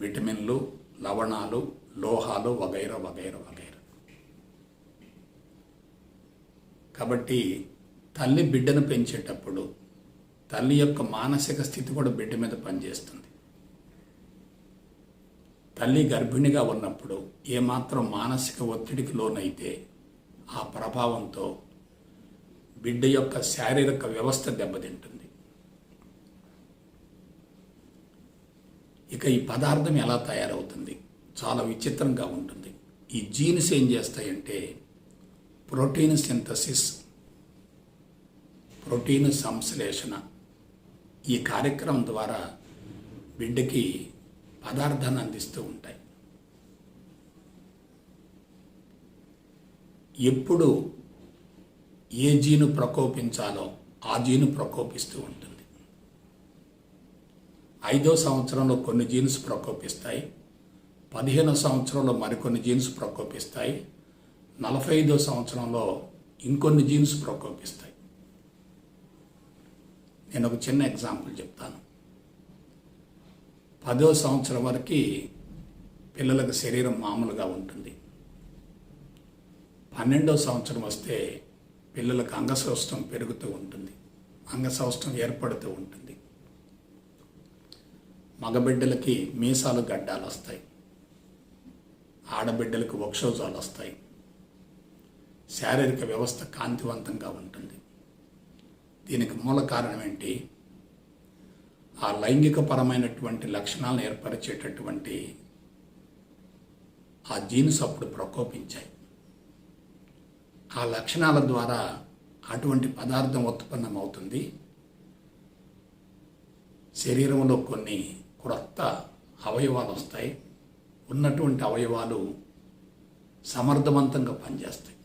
విటమిన్లు, లవణాలు, లోహాలు వగైరా వగైరా వగైరా. కాబట్టి తల్లి బిడ్డను పెంచేటప్పుడు తల్లి యొక్క మానసిక స్థితి కూడా బిడ్డ మీద పనిచేస్తుంది. తల్లి గర్భిణిగా ఉన్నప్పుడు ఏమాత్రం మానసిక ఒత్తిడికి లోనైతే ఆ ప్రభావంతో బిడ్డ యొక్క శారీరక వ్యవస్థ దెబ్బతింటుంది. ఇక ఈ పదార్థం ఎలా తయారవుతుంది? చాలా విచిత్రంగా ఉంటుంది. ఈ జీన్స్ ఏం చేస్తాయంటే ప్రోటీన్ సింథసిస్ ప్రోటీన్ సంశ్లేషణ ఈ కార్యక్రమం ద్వారా బిడ్డకి పదార్థాన్ని అందిస్తూ ఉంటాయి. ఎప్పుడు ఏ జీను ప్రకోపించాలో ఆ జీను ప్రకోపిస్తూ ఉంటుంది. 5వ సంవత్సరంలో కొన్ని జీన్స్ ప్రకోపిస్తాయి, 15వ సంవత్సరంలో మరికొన్ని జీన్స్ ప్రకోపిస్తాయి, 45వ సంవత్సరంలో ఇంకొన్ని జీన్స్ ప్రకోపిస్తాయి. నేను ఒక చిన్న ఎగ్జాంపుల్ చెప్తాను. 10వ సంవత్సరం వరకు పిల్లలకు శరీరం మామూలుగా ఉంటుంది. 12వ సంవత్సరం వస్తే పిల్లలకు అంగసౌష్టం పెరుగుతూ ఉంటుంది, అంగసౌష్టం ఏర్పడుతూ ఉంటుంది. మగబిడ్డలకి మీసాలు గడ్డాలు వస్తాయి, ఆడబిడ్డలకు వక్షోజాలు వస్తాయి. శారీరక వ్యవస్థ కాంతివంతంగా ఉంటుంది. దీనికి మూల కారణం ఏంటి? ఆ లైంగికపరమైనటువంటి లక్షణాలను ఏర్పరిచేటటువంటి ఆ జీన్స్ అప్పుడు ప్రకోపించాయి. ఆ లక్షణాల ద్వారా అటువంటి పదార్థం ఉత్పన్నమవుతుంది. శరీరంలో కొన్ని క్రొత్త అవయవాలు వస్తాయి. ఉన్నటువంటి అవయవాలు సమర్థవంతంగా పనిచేస్తాయి.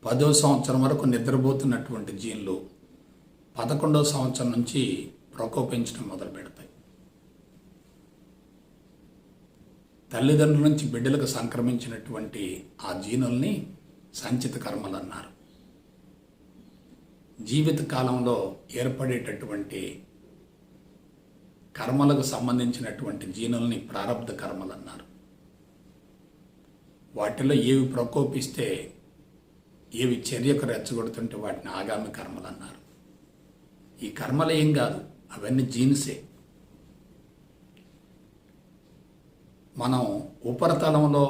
10వ సంవత్సరం వరకు నిద్రపోతున్నటువంటి జీన్లు 11వ సంవత్సరం నుంచి ప్రకోపించడం మొదలు పెడతాయి. తల్లిదండ్రుల నుంచి బిడ్డలకు సంక్రమించినటువంటి ఆ జీనుల్ని సంచిత కర్మలు అన్నారు. జీవిత కాలంలో ఏర్పడేటటువంటి కర్మలకు సంబంధించినటువంటి జీనుల్ని ప్రారబ్ధ కర్మలు అన్నారు. వాటిలో ఏవి ప్రకోపిస్తే, ఏవి చర్యకు రెచ్చగొడుతుంటే వాటిని ఆగామి కర్మలు అన్నారు. ఈ కర్మలు ఏం కాదు, అవన్నీ జీన్సే. మనం ఉపరితలంలో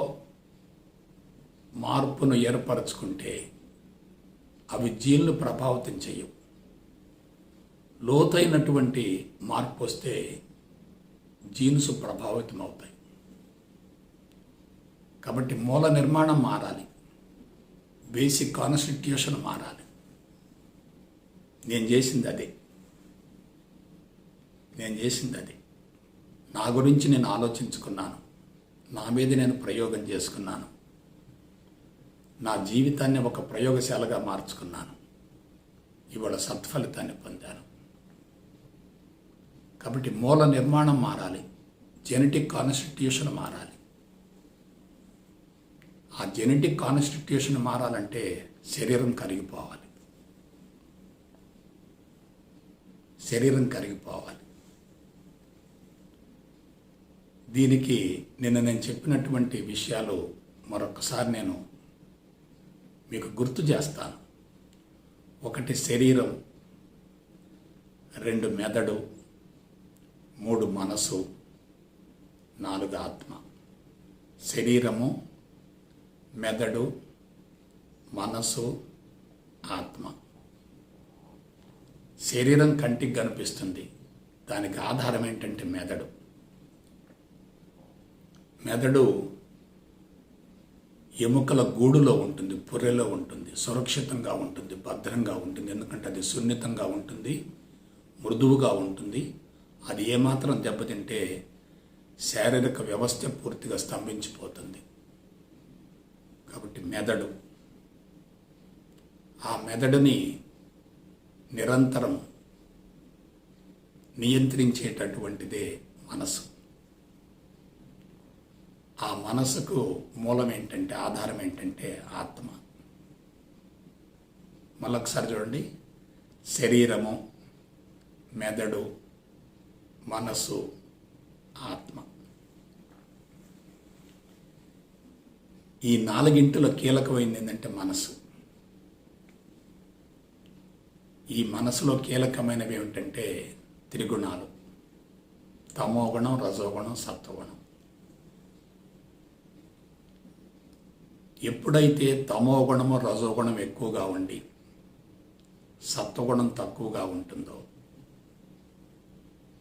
మార్పును ఏర్పరచుకుంటే అవి జీన్లు ప్రభావితం చేయవు. లోతైనటువంటి మార్పు వస్తే జీన్స్ ప్రభావితం అవుతాయి. కాబట్టి మూల నిర్మాణం మారాలి, బేసిక్ కాన్స్టిట్యూషన్ మారాలి. నేను చేసింది అదే. నా గురించి నేను ఆలోచించుకున్నాను, నా మీద నేను ప్రయోగం చేసుకున్నాను, నా జీవితాన్ని ఒక ప్రయోగశాలగా మార్చుకున్నాను. ఇవాళ సత్ఫలితాన్ని పొందాను. కాబట్టి మూల నిర్మాణం మారాలి, జెనెటిక్ కాన్స్టిట్యూషన్ మారాలి. ఆ జెనెటిక్ కాన్స్టిట్యూషన్ మారాలంటే శరీరం కరిగిపోవాలి. దీనికి నేను చెప్పినటువంటి విషయాలు మరొకసారి నేను మీకు గుర్తు చేస్తాను. 1 శరీరం, 2 మెదడు, 3 మనసు, 4 ఆత్మ. శరీరము, మెదడు, మనసు, ఆత్మ. శరీరం కంటికి కనిపిస్తుంది. దానికి ఆధారం ఏంటంటే మెదడు. మెదడు ఎముకల గూడులో ఉంటుంది, పుర్రెలో ఉంటుంది, సురక్షితంగా ఉంటుంది, భద్రంగా ఉంటుంది. ఎందుకంటే అది సున్నితంగా ఉంటుంది, మృదువుగా ఉంటుంది. అది ఏమాత్రం దెబ్బతింటే శారీరక వ్యవస్థ పూర్తిగా స్తంభించిపోతుంది. కాబట్టి మెదడు, ఆ మెదడుని నిరంతరం నియంత్రించేటటువంటిదే మనసు. ఆ మనసుకు మూలం ఏంటంటే, ఆధారం ఏంటంటే ఆత్మ. మళ్ళొకసారి చూడండి. శరీరము, మెదడు, మనసు, ఆత్మ. ఈ 4 కీలకమైంది ఏంటంటే మనసు. ఈ మనసులో కీలకమైనవి ఏమిటంటే త్రిగుణాలు: తమోగుణం, రజోగుణం, సత్వగుణం. ఎప్పుడైతే తమోగుణము, రజోగుణం ఎక్కువగా ఉండి సత్వగుణం తక్కువగా ఉంటుందో,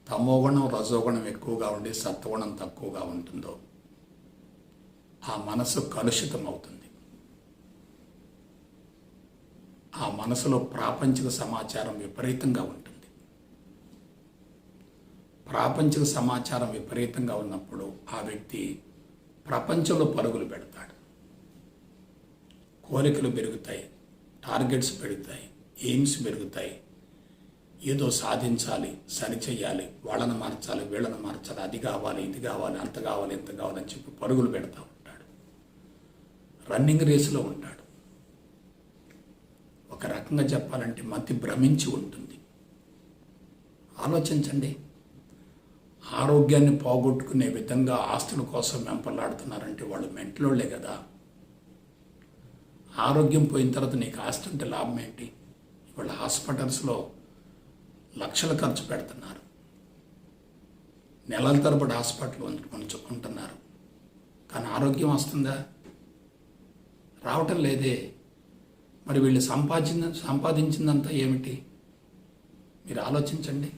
తమోగుణం, రజోగుణం ఎక్కువగా ఉండి సత్వగుణం తక్కువగా ఉంటుందో, ఆ మనసు కలుషితం అవుతుంది. ఆ మనసులో ప్రాపంచిక సమాచారం విపరీతంగా ఉంటుంది. ప్రాపంచిక సమాచారం విపరీతంగా ఉన్నప్పుడు ఆ వ్యక్తి ప్రపంచంలో పరుగులు పెడతాడు. కోరికలు పెరుగుతాయి, టార్గెట్స్ పెరుగుతాయి, ఎయిమ్స్ పెరుగుతాయి. ఏదో సాధించాలి, సరిచెయ్యాలి, వాళ్ళని మార్చాలి, వీళ్ళని మార్చాలి, అది కావాలి, ఇది కావాలి, అంత కావాలి, ఇంత కావాలని చెప్పి పరుగులు పెడతా ఉంటాడు. రన్నింగ్ రేసులో ఉంటాడు. ఒక రకంగా చెప్పాలంటే మతి భ్రమించి ఉంటుంది. ఆలోచించండి. ఆరోగ్యాన్ని పోగొట్టుకునే విధంగా ఆస్తుల కోసం వెంపలాడుతున్నారంటే వాళ్ళు మెంటలోళ్లే కదా. ఆరోగ్యం పోయిన తర్వాత నీకు ఆస్తి ఉంటే లాభం ఏంటి? ఇవాళ హాస్పిటల్స్లో లక్షలు ఖర్చు పెడుతున్నారు, నెలల తరబడి హాస్పిటల్ ఉంటున్నారు, కానీ ఆరోగ్యం వస్తుందా? రావటం లేదే. మరి వీళ్ళు సంపాదించిందంతా ఏమిటి? మీరు ఆలోచించండి.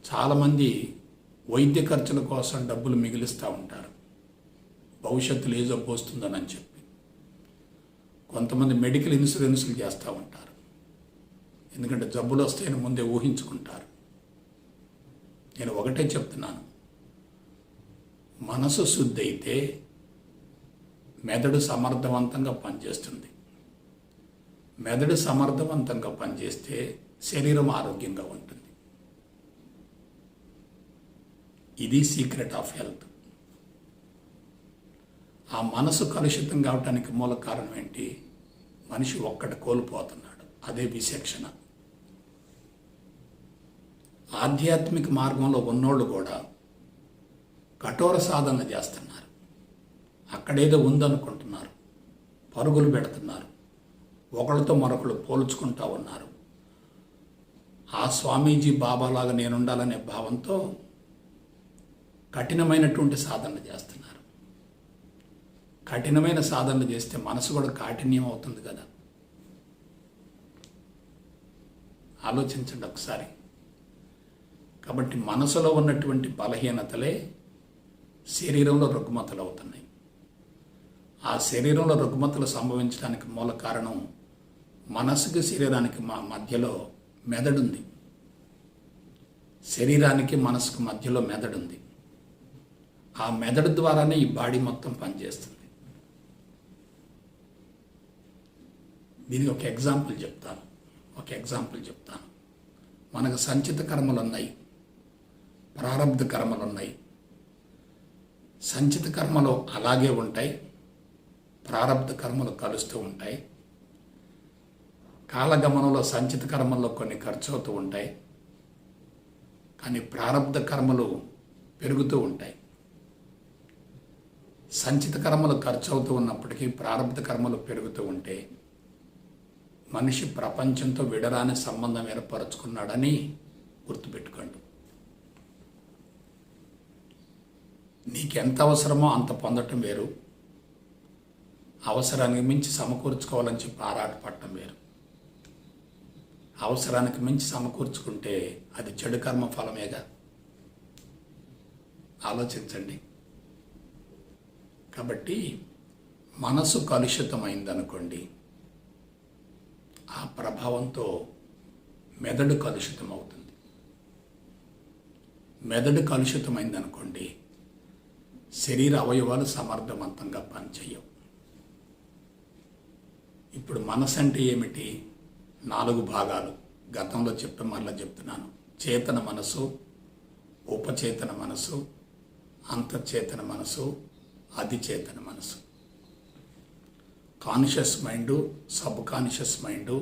చాలామంది వైద్య ఖర్చుల కోసం డబ్బులు మిగిలిస్తూ ఉంటారు, భవిష్యత్తులో ఏ జబ్బు వస్తుందని చెప్పి. కొంతమంది మెడికల్ ఇన్సూరెన్సులు చేస్తూ ఉంటారు, ఎందుకంటే జబ్బులు వస్తాయని ముందే ఊహించుకుంటారు. నేను ఒకటే చెప్తున్నాను, మనసు శుద్ధి అయితే మెదడు సమర్థవంతంగా పనిచేస్తుంది. మెదడు సమర్థవంతంగా పనిచేస్తే శరీరం ఆరోగ్యంగా ఉంటుంది. ఇది సీక్రెట్ ఆఫ్ హెల్త్. ఆ మనసు కలుషితం కావటానికి మూల కారణం ఏంటి? మనిషి ఒక్కటి కోల్పోతున్నాడు, అదే విచక్షణ. ఆధ్యాత్మిక మార్గంలో ఉన్నోళ్ళు కూడా కఠోర సాధన చేస్తున్నారు. అక్కడేదో ఉందనుకుంటున్నారు, పరుగులు పెడుతున్నారు, ఒకళ్ళతో మరొకళ్ళు పోల్చుకుంటూ ఉన్నారు. ఆ స్వామీజీ బాబాలాగా నేను ఉండాలనే భావంతో కఠినమైనటువంటి సాధన చేస్తున్నారు. కఠినమైన సాధనలు చేస్తే మనసు కూడా కాఠిన్యం అవుతుంది కదా. ఆలోచించండి ఒకసారి. కాబట్టి మనసులో ఉన్నటువంటి బలహీనతలే శరీరంలో రుగ్మతలు అవుతున్నాయి. ఆ శరీరంలో రుగ్మతలు సంభవించడానికి మూల కారణం మనసుకి శరీరానికి మధ్యలో మెదడుంది. శరీరానికి మనసుకు మధ్యలో మెదడుంది. ఆ మెదడు ద్వారానే ఈ బాడీ మొత్తం పనిచేస్తుంది. దీనికి ఒక ఎగ్జాంపుల్ చెప్తాను. మనకు సంచిత కర్మలు ఉన్నాయి, ప్రారబ్ధ కర్మలు ఉన్నాయి. సంచిత కర్మలు అలాగే ఉంటాయి, ప్రారబ్ధ కర్మలు కలుస్తూ ఉంటాయి. కాలగమనంలో సంచిత కర్మల్లో కొన్ని ఖర్చు అవుతూ ఉంటాయి, కానీ ప్రారబ్ధ కర్మలు పెరుగుతూ ఉంటాయి. సంచిత కర్మలు ఖర్చు అవుతూ ఉన్నప్పటికీ ప్రారబ్ధ కర్మలు పెరుగుతూ ఉంటే మనిషి ప్రపంచంతో విడరాని సంబంధం ఏర్పరచుకున్నాడని గుర్తుపెట్టుకోండి. నీకెంత అవసరమో అంత పొందటం వేరు, అవసరానికి మించి సమకూర్చుకోవాలని చెప్పి ఆరాటపడటం వేరు. అవసరానికి మించి సమకూర్చుకుంటే అది చెడు కర్మ ఫలమేగా. ఆలోచించండి. కాబట్టి మనసు కలుషితమైందనుకోండి, ఆ ప్రభావంతో మెదడు కలుషితం అవుతుంది. మెదడు కలుషితమైందనుకోండి, శరీర అవయవాలు సమర్థవంతంగా పనిచేయవు. ఇప్పుడు మనసు అంటే ఏమిటి? 4 భాగాలు. గతంలో చెప్పి మళ్ళీ చెప్తున్నాను. చేతన మనసు, ఉపచేతన మనసు, అంతర్చేతన మనసు, అధిచేతన మనసు. Conscious mind, sub conscious mind,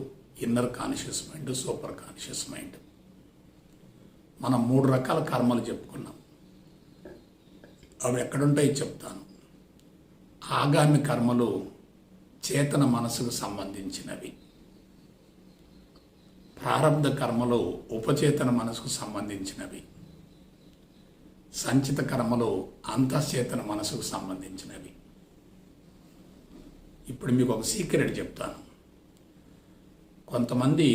inner conscious mind, super conscious mind. మనం 3 రకాల కర్మలు చెప్పుకున్నాం. అవి ఎక్కడుంటాయి చెప్తాను. ఆగామి కర్మలు చేతన మనసుకు సంబంధించినవి. ప్రారబ్ధ కర్మలు ఉపచేతన మనసుకు సంబంధించినవి. సంచిత కర్మలు అంతఃచేతన మనసుకు సంబంధించినవి. ఇప్పుడు మీకు ఒక సీక్రెట్ చెప్తాను. కొంతమంది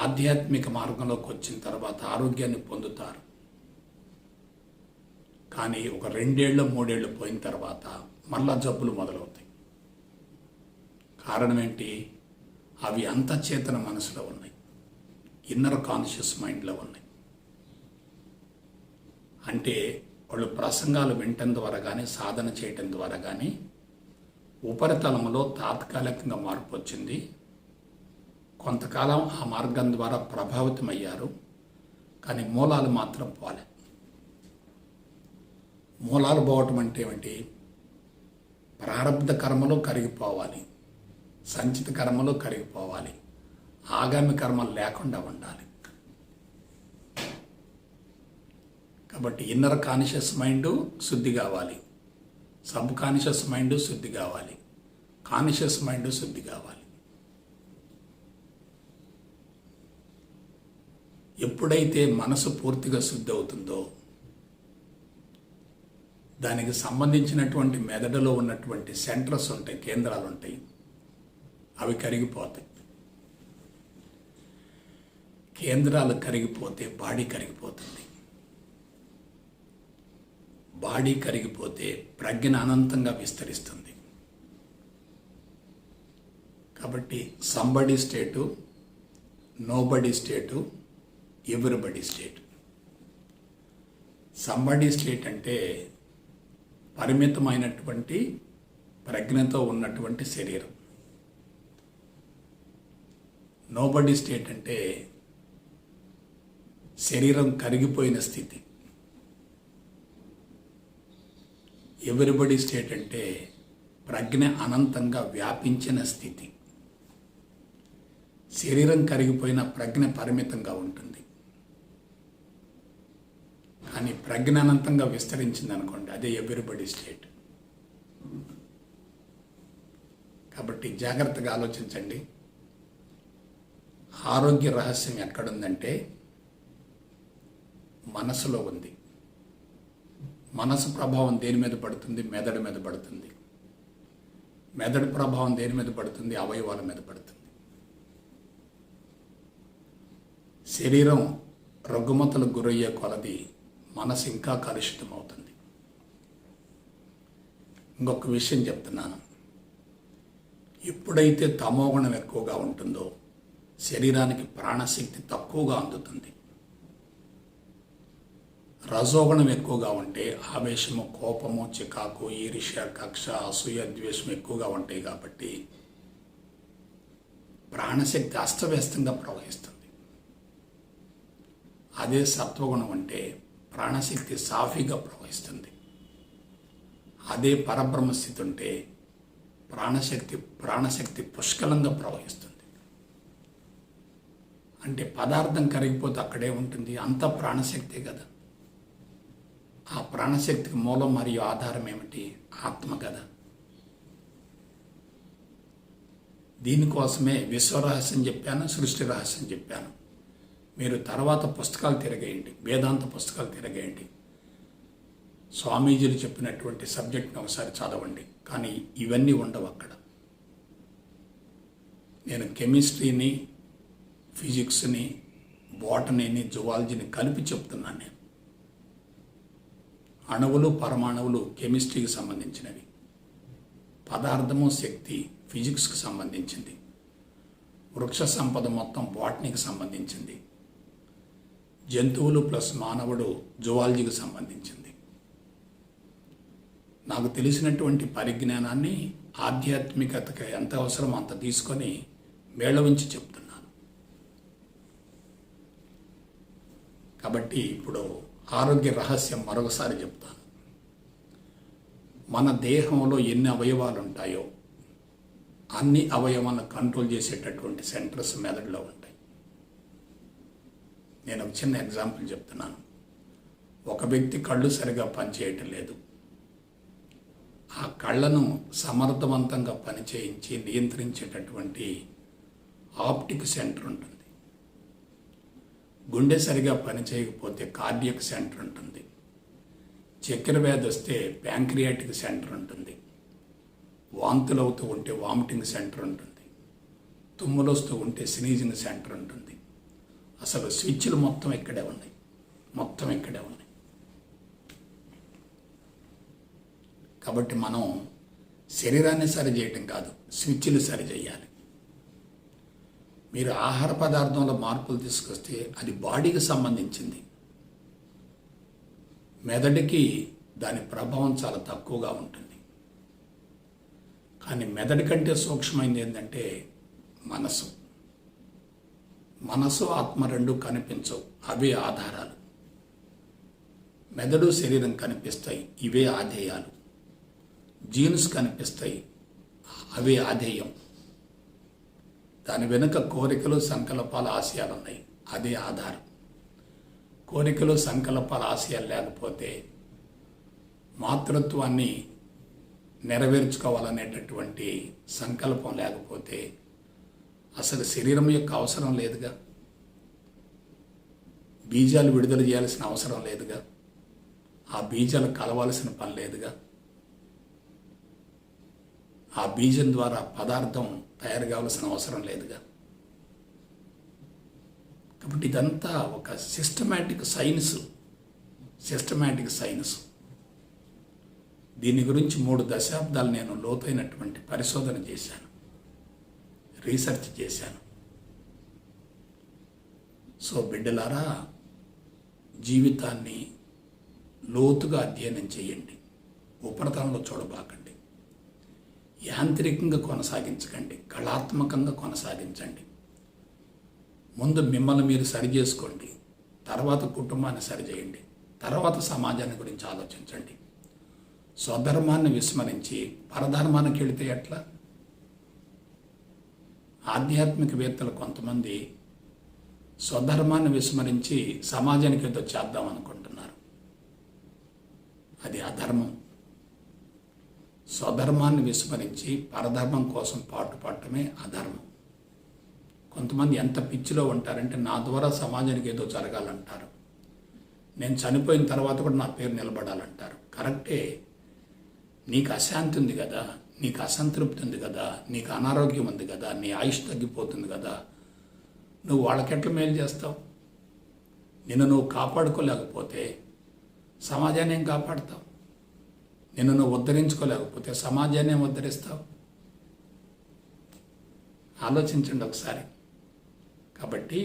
ఆధ్యాత్మిక మార్గంలోకి వచ్చిన తర్వాత ఆరోగ్యాన్ని పొందుతారు, కానీ ఒక 2 ఏళ్ళు 3 ఏళ్ళు పోయిన తర్వాత మళ్ళా జబ్బులు మొదలవుతాయి. కారణం ఏంటి? అవి అంతఃచేతన మనసులో ఉన్నాయి, ఇన్నర్ కాన్షియస్ మైండ్లో ఉన్నాయి. అంటే వాళ్ళు ప్రసంగాలు వినటం ద్వారా కానీ సాధన చేయటం ద్వారా కానీ ఉపరితలంలో తాత్కాలికంగా మార్పు వచ్చింది. కొంతకాలం ఆ మార్గం ద్వారా ప్రభావితమయ్యారు, కానీ మూలాలు మాత్రం పోలే. మూలాలు పోవటం అంటే ఏమిటి? ప్రారబ్ధ కర్మలు కరిగిపోవాలి, సంచిత కర్మలు కరిగిపోవాలి, ఆగామి కర్మలు లేకుండా ఉండాలి. కాబట్టి ఇన్నర్ కాన్షియస్ మైండ్ శుద్ధి కావాలి, సబ్ కాన్షియస్ మైండ్ శుద్ధి కావాలి, కాన్షియస్ మైండ్ శుద్ధి కావాలి. ఎప్పుడైతే మనసు పూర్తిగా శుద్ధి అవుతుందో దానికి సంబంధించినటువంటి మెదడులో ఉన్నటువంటి సెంటర్స్ ఉంటాయి, కేంద్రాలు ఉంటాయి, అవి కరిగిపోతాయి. కేంద్రాలు కరిగిపోతే బాడీ కరిగిపోతుంది. బాడీ కరిగిపోతే ప్రజ్ఞ అనంతంగా విస్తరిస్తుంది. కాబట్టి సంబడి స్టేటు, నోబడి స్టేటు, ఎవ్రీబడి స్టేట్. సంబడి స్టేట్ అంటే పరిమితమైనటువంటి ప్రజ్ఞతో ఉన్నటువంటి శరీరం. నోబడి స్టేట్ అంటే శరీరం కరిగిపోయిన స్థితి. ఎవ్రీబడి స్టేట్ అంటే ప్రజ్ఞ అనంతంగా వ్యాపించిన స్థితి. శరీరం కరిగిపోయిన ప్రజ్ఞ పరిమితంగా ఉంటుంది, కానీ ప్రజ్ఞ అనంతంగా విస్తరించింది అనుకోండి, అదే ఎవ్రీబడి స్టేట్. కాబట్టి జాగ్రత్తగా ఆలోచించండి. ఆరోగ్య రహస్యం ఎక్కడుందంటే మనసులో ఉంది. మనసు ప్రభావం దేని మీద పడుతుంది? మెదడు మీద పడుతుంది. మెదడు ప్రభావం దేని మీద పడుతుంది? అవయవాల మీద పడుతుంది. శరీరం రుగ్మతలకు గురయ్యే కొలది మనసు ఇంకా కలుషితం అవుతుంది. ఇంకొక విషయం చెప్తున్నాను. ఎప్పుడైతే తమోగుణం ఎక్కువగా ఉంటుందో శరీరానికి ప్రాణశక్తి తక్కువగా అందుతుంది. రజోగుణం ఎక్కువగా ఉంటే ఆవేశము, కోపము, చికాకు, ఈర్ష్య, కక్ష, అసూయ, ద్వేషం ఎక్కువగా ఉంటాయి. కాబట్టి ప్రాణశక్తి అస్తవ్యస్తంగా ప్రవహిస్తుంది. అదే సత్వగుణం అంటే ప్రాణశక్తి సాఫీగా ప్రవహిస్తుంది. అదే పరబ్రహ్మస్థితి ఉంటే ప్రాణశక్తి పుష్కలంగా ప్రవహిస్తుంది. అంటే పదార్థం కరిగిపోతే అక్కడే ఉంటుంది, అంత ప్రాణశక్తే కదా. ఆ ప్రాణశక్తికి మూలం మరియు ఆధారం ఏమిటి? ఆత్మ కదా. దీనికోసమే విశ్వరహస్యం చెప్పాను, సృష్టి రహస్యం చెప్పాను. మీరు తర్వాత పుస్తకాలు తిరగేయండి, వేదాంత పుస్తకాలు తిరగేయండి, స్వామీజీలు చెప్పినటువంటి సబ్జెక్ట్ని ఒకసారి చదవండి. కానీ ఇవన్నీ ఉండవు అక్కడ. నేను కెమిస్ట్రీని, ఫిజిక్స్ని, బోటనీని, జువాలజీని కలిపి చెప్తున్నాను. నేను అణువులు, పరమాణువులు కెమిస్ట్రీకి సంబంధించినవి, పదార్థము, శక్తి ఫిజిక్స్కి సంబంధించింది, వృక్ష సంపద మొత్తం బాటనీకి సంబంధించింది, జంతువులు ప్లస్ మానవుడు జువాలజీకి సంబంధించింది. నాకు తెలిసినటువంటి పరిజ్ఞానాన్ని ఆధ్యాత్మికతకి ఎంత అవసరమో అంత తీసుకొని మేళవించి చెప్తున్నాను. కాబట్టి ఇప్పుడు ఆరోగ్య రహస్యం మరొకసారి చెప్తాను. మన దేహంలో ఎన్ని అవయవాలు ఉంటాయో అన్ని అవయవాలను కంట్రోల్ చేసేటటువంటి సెంటర్స్ మెదడులో ఉంటాయి. నేను ఒక చిన్న ఎగ్జాంపుల్ చెప్తున్నాను. ఒక వ్యక్తి కళ్ళు సరిగా పనిచేయటం లేదు. ఆ కళ్ళను సమర్థవంతంగా పనిచేయించి నియంత్రించేటటువంటి ఆప్టిక్ సెంటర్ ఉంటుంది. గుండె సరిగా పనిచేయకపోతే కార్డియక్ సెంటర్ ఉంటుంది. చక్కెర వ్యాధి వస్తే ప్యాంక్రియాటిక్ సెంటర్ ఉంటుంది. వాంతులు అవుతూ ఉంటే వామిటింగ్ సెంటర్ ఉంటుంది. తుమ్ములు వస్తూ ఉంటే స్నీజింగ్ సెంటర్ ఉంటుంది. అసలు స్విచ్లు మొత్తం ఇక్కడే ఉన్నాయి, మొత్తం ఇక్కడే ఉన్నాయి. కాబట్టి మనం శరీరాన్ని సరి చేయటం కాదు, స్విచ్లు సరి చేయాలి. మీరు ఆహార పదార్థంలో మార్పులు తీసుకొస్తే అది బాడీకి సంబంధించింది. మెదడుకి దాని ప్రభావం చాలా తక్కువగా ఉంటుంది. కానీ మెదడు కంటే సూక్ష్మమైనది ఏంటంటే మనసు. మనసు ఆత్మ రెండు కనిపించవు, అవే ఆధారాలు. మెదడు శరీరం కనిపిస్తాయి, ఇవే ఆధేయాలు. జీన్స్ కనిపిస్తాయి, అవే ఆధేయం. దాని వెనుక కోరికలు, సంకల్పాలు, ఆశయాలు ఉన్నాయి, అదే ఆధారం. కోరికలు, సంకల్పాలు, ఆశయాలు లేకపోతే, మాతృత్వాన్ని నెరవేర్చుకోవాలనేటటువంటి సంకల్పం లేకపోతే అసలు శరీరం యొక్క అవసరం లేదుగా. బీజాలు విడుదల చేయాల్సిన అవసరం లేదుగా. ఆ బీజాలు కలవాల్సిన పని లేదుగా. ఆ బీజం ద్వారా పదార్థం తయారు కావాల్సిన అవసరం లేదుగా. కాబట్టి ఇదంతా ఒక సిస్టమాటిక్ సైన్స్. దీని గురించి 3 దశాబ్దాలు నేను లోతైనటువంటి పరిశోధన చేశాను, రీసెర్చ్ చేశాను. సో బిడ్డలారా, జీవితాన్ని లోతుగా అధ్యయనం చేయండి. ఉపరితలంలో చూడబాకండి. యాంత్రికంగా కొనసాగించకండి, కళాత్మకంగా కొనసాగించండి. ముందు మిమ్మల్ని మీరు సరి చేసుకోండి, తర్వాత కుటుంబాన్ని సరిచేయండి, తర్వాత సమాజాన్ని గురించి ఆలోచించండి. స్వధర్మాన్ని విస్మరించి పరధర్మానికి వెళితే ఎట్లా? ఆధ్యాత్మికవేత్తలు కొంతమంది స్వధర్మాన్ని విస్మరించి సమాజానికి ఏదో చేద్దాం అనుకుంటున్నారు. అది అధర్మం. స్వధర్మాన్ని విస్మరించి పరధర్మం కోసం పాటుపడటమే అధర్మం. కొంతమంది ఎంత పిచ్చిలో ఉంటారంటే, నా ద్వారా సమాజానికి ఏదో జరగాలంటారు, నేను చనిపోయిన తర్వాత కూడా నా పేరు నిలబడాలంటారు. కరెక్టే. నీకు అశాంతి ఉంది కదా, నీకు అసంతృప్తి ఉంది కదా, నీకు అనారోగ్యం ఉంది కదా, నీ ఆయుష్ తగ్గిపోతుంది కదా, నువ్వు వాళ్ళకెట్లా మేలు చేస్తావు? నిన్ను నువ్వు కాపాడుకోలేకపోతే సమాజాన్ని ఏం కాపాడుతావు? నిన్ను నువ్వు ఉద్ధరించుకోలేకపోతే సమాజాన్ని ఏం ఉద్ధరిస్తావు? ఆలోచించండి ఒకసారి. కాబట్టి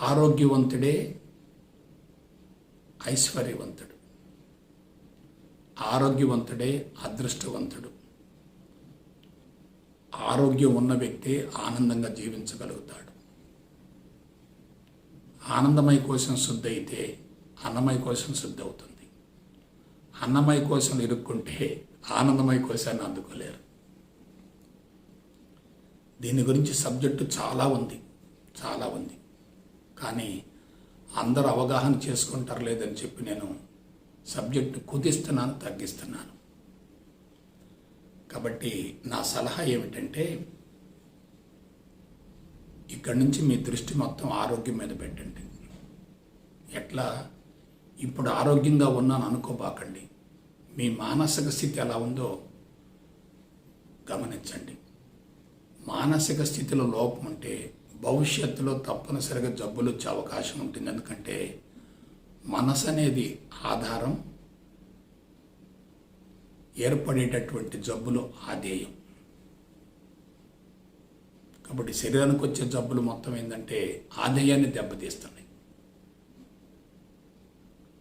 ఆరోగ్యవంతుడే ఐశ్వర్యవంతుడు, ఆరోగ్యవంతుడే అదృష్టవంతుడు. ఆరోగ్యం ఉన్న వ్యక్తి ఆనందంగా జీవించగలుగుతాడు. ఆనందమయ కోశం శుద్ధి అయితే అన్నమయ కోశం శుద్ధి అవుతుంది. అన్నమయ కోశం ఇరుక్కుంటే ఆనందమయ కోశాన్ని అందుకోలేరు. దీని గురించి సబ్జెక్టు చాలా ఉంది. కానీ అందరూ అవగాహన చేసుకుంటారు లేదని చెప్పి నేను సబ్జెక్టు కుదిస్తున్నాను, తగ్గిస్తున్నాను. కాబట్టి నా సలహా ఏమిటంటే, ఇక్కడి నుంచి మీ దృష్టి మొత్తం ఆరోగ్యం మీద పెట్టండి. ఎట్లా? ఇప్పుడు ఆరోగ్యంగా ఉన్నాను అనుకోబాకండి. మీ మానసిక స్థితి ఎలా ఉందో గమనించండి. మానసిక స్థితిలో లోపం ఉంటే భవిష్యత్తులో తప్పనిసరిగా జబ్బులు వచ్చే అవకాశం ఉంటుంది. ఎందుకంటే మనసు అనేది ఆధారం, ఏర్పడేటటువంటి జబ్బులు ఆధేయం. కాబట్టి శరీరానికి వచ్చే జబ్బులు మొత్తం ఏంటంటే ఆధేయాన్ని దెబ్బతీస్తున్నాయి.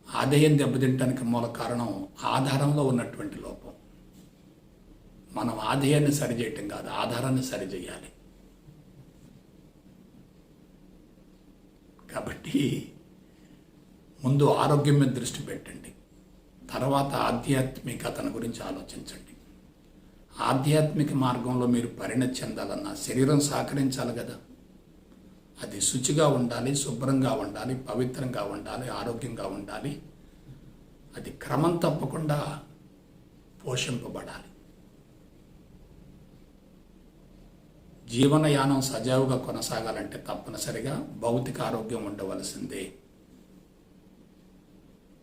ఆధేయం దెబ్బతింటానికి మూల కారణం ఆధారంలో ఉన్నటువంటి లోపం. మనం ఆధేయాన్ని సరిచేయటం కాదు, ఆధారాన్ని సరిచేయాలి. కాబట్టి ముందు ఆరోగ్యం మీద దృష్టి పెట్టండి, తర్వాత ఆధ్యాత్మికతను గురించి ఆలోచించండి. ఆధ్యాత్మిక మార్గంలో మీరు పరిణతి చెందాలన్నా శరీరం సహకరించాలి కదా. అది శుచిగా ఉండాలి, శుభ్రంగా ఉండాలి, పవిత్రంగా ఉండాలి, ఆరోగ్యంగా ఉండాలి. అది క్రమం తప్పకుండా పోషింపబడాలి. జీవనయానం సజావుగా కొనసాగాలంటే తప్పనిసరిగా భౌతిక ఆరోగ్యం ఉండవలసిందే.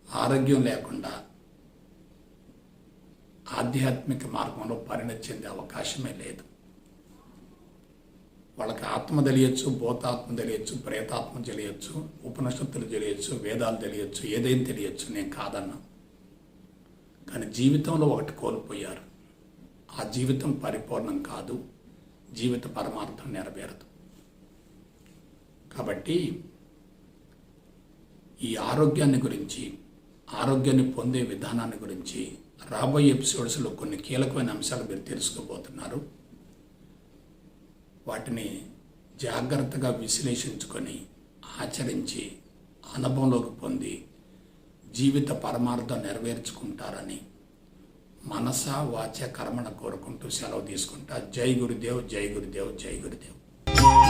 ఆరోగ్యం లేకుండా ఆధ్యాత్మిక మార్గంలో పరిణతి చెందే అవకాశమే లేదు. వాళ్ళకి ఆత్మ తెలియచ్చు, భూతాత్మ తెలియచ్చు, ప్రేతాత్మ తెలియచ్చు, ఉపనిషత్తులు తెలియచ్చు, వేదాలు తెలియచ్చు, ఏదైనా తెలియచ్చు, నేను కాదన్నా. కానీ జీవితంలో ఒకటి కోల్పోయారు. ఆ జీవితం పరిపూర్ణం కాదు. జీవిత పరమార్థం నెరవేరదు. కాబట్టి ఈ ఆరోగ్యాన్ని గురించి, ఆరోగ్యాన్ని పొందే విధానాన్ని గురించి రాబోయే ఎపిసోడ్స్లో కొన్ని కీలకమైన అంశాలు మీరు తెలుసుకోబోతున్నారు. వాటిని జాగ్రత్తగా విశ్లేషించుకొని ఆచరించి అనుభవంలోకి పొంది జీవిత పరమార్థం నెరవేర్చుకుంటారని మనస వాచ కర్మణ కోరుకుంటూ సెలవు తీసుకుంటా. జై గురుదేవ్, జై గురుదేవ్, జై గురుదేవ్.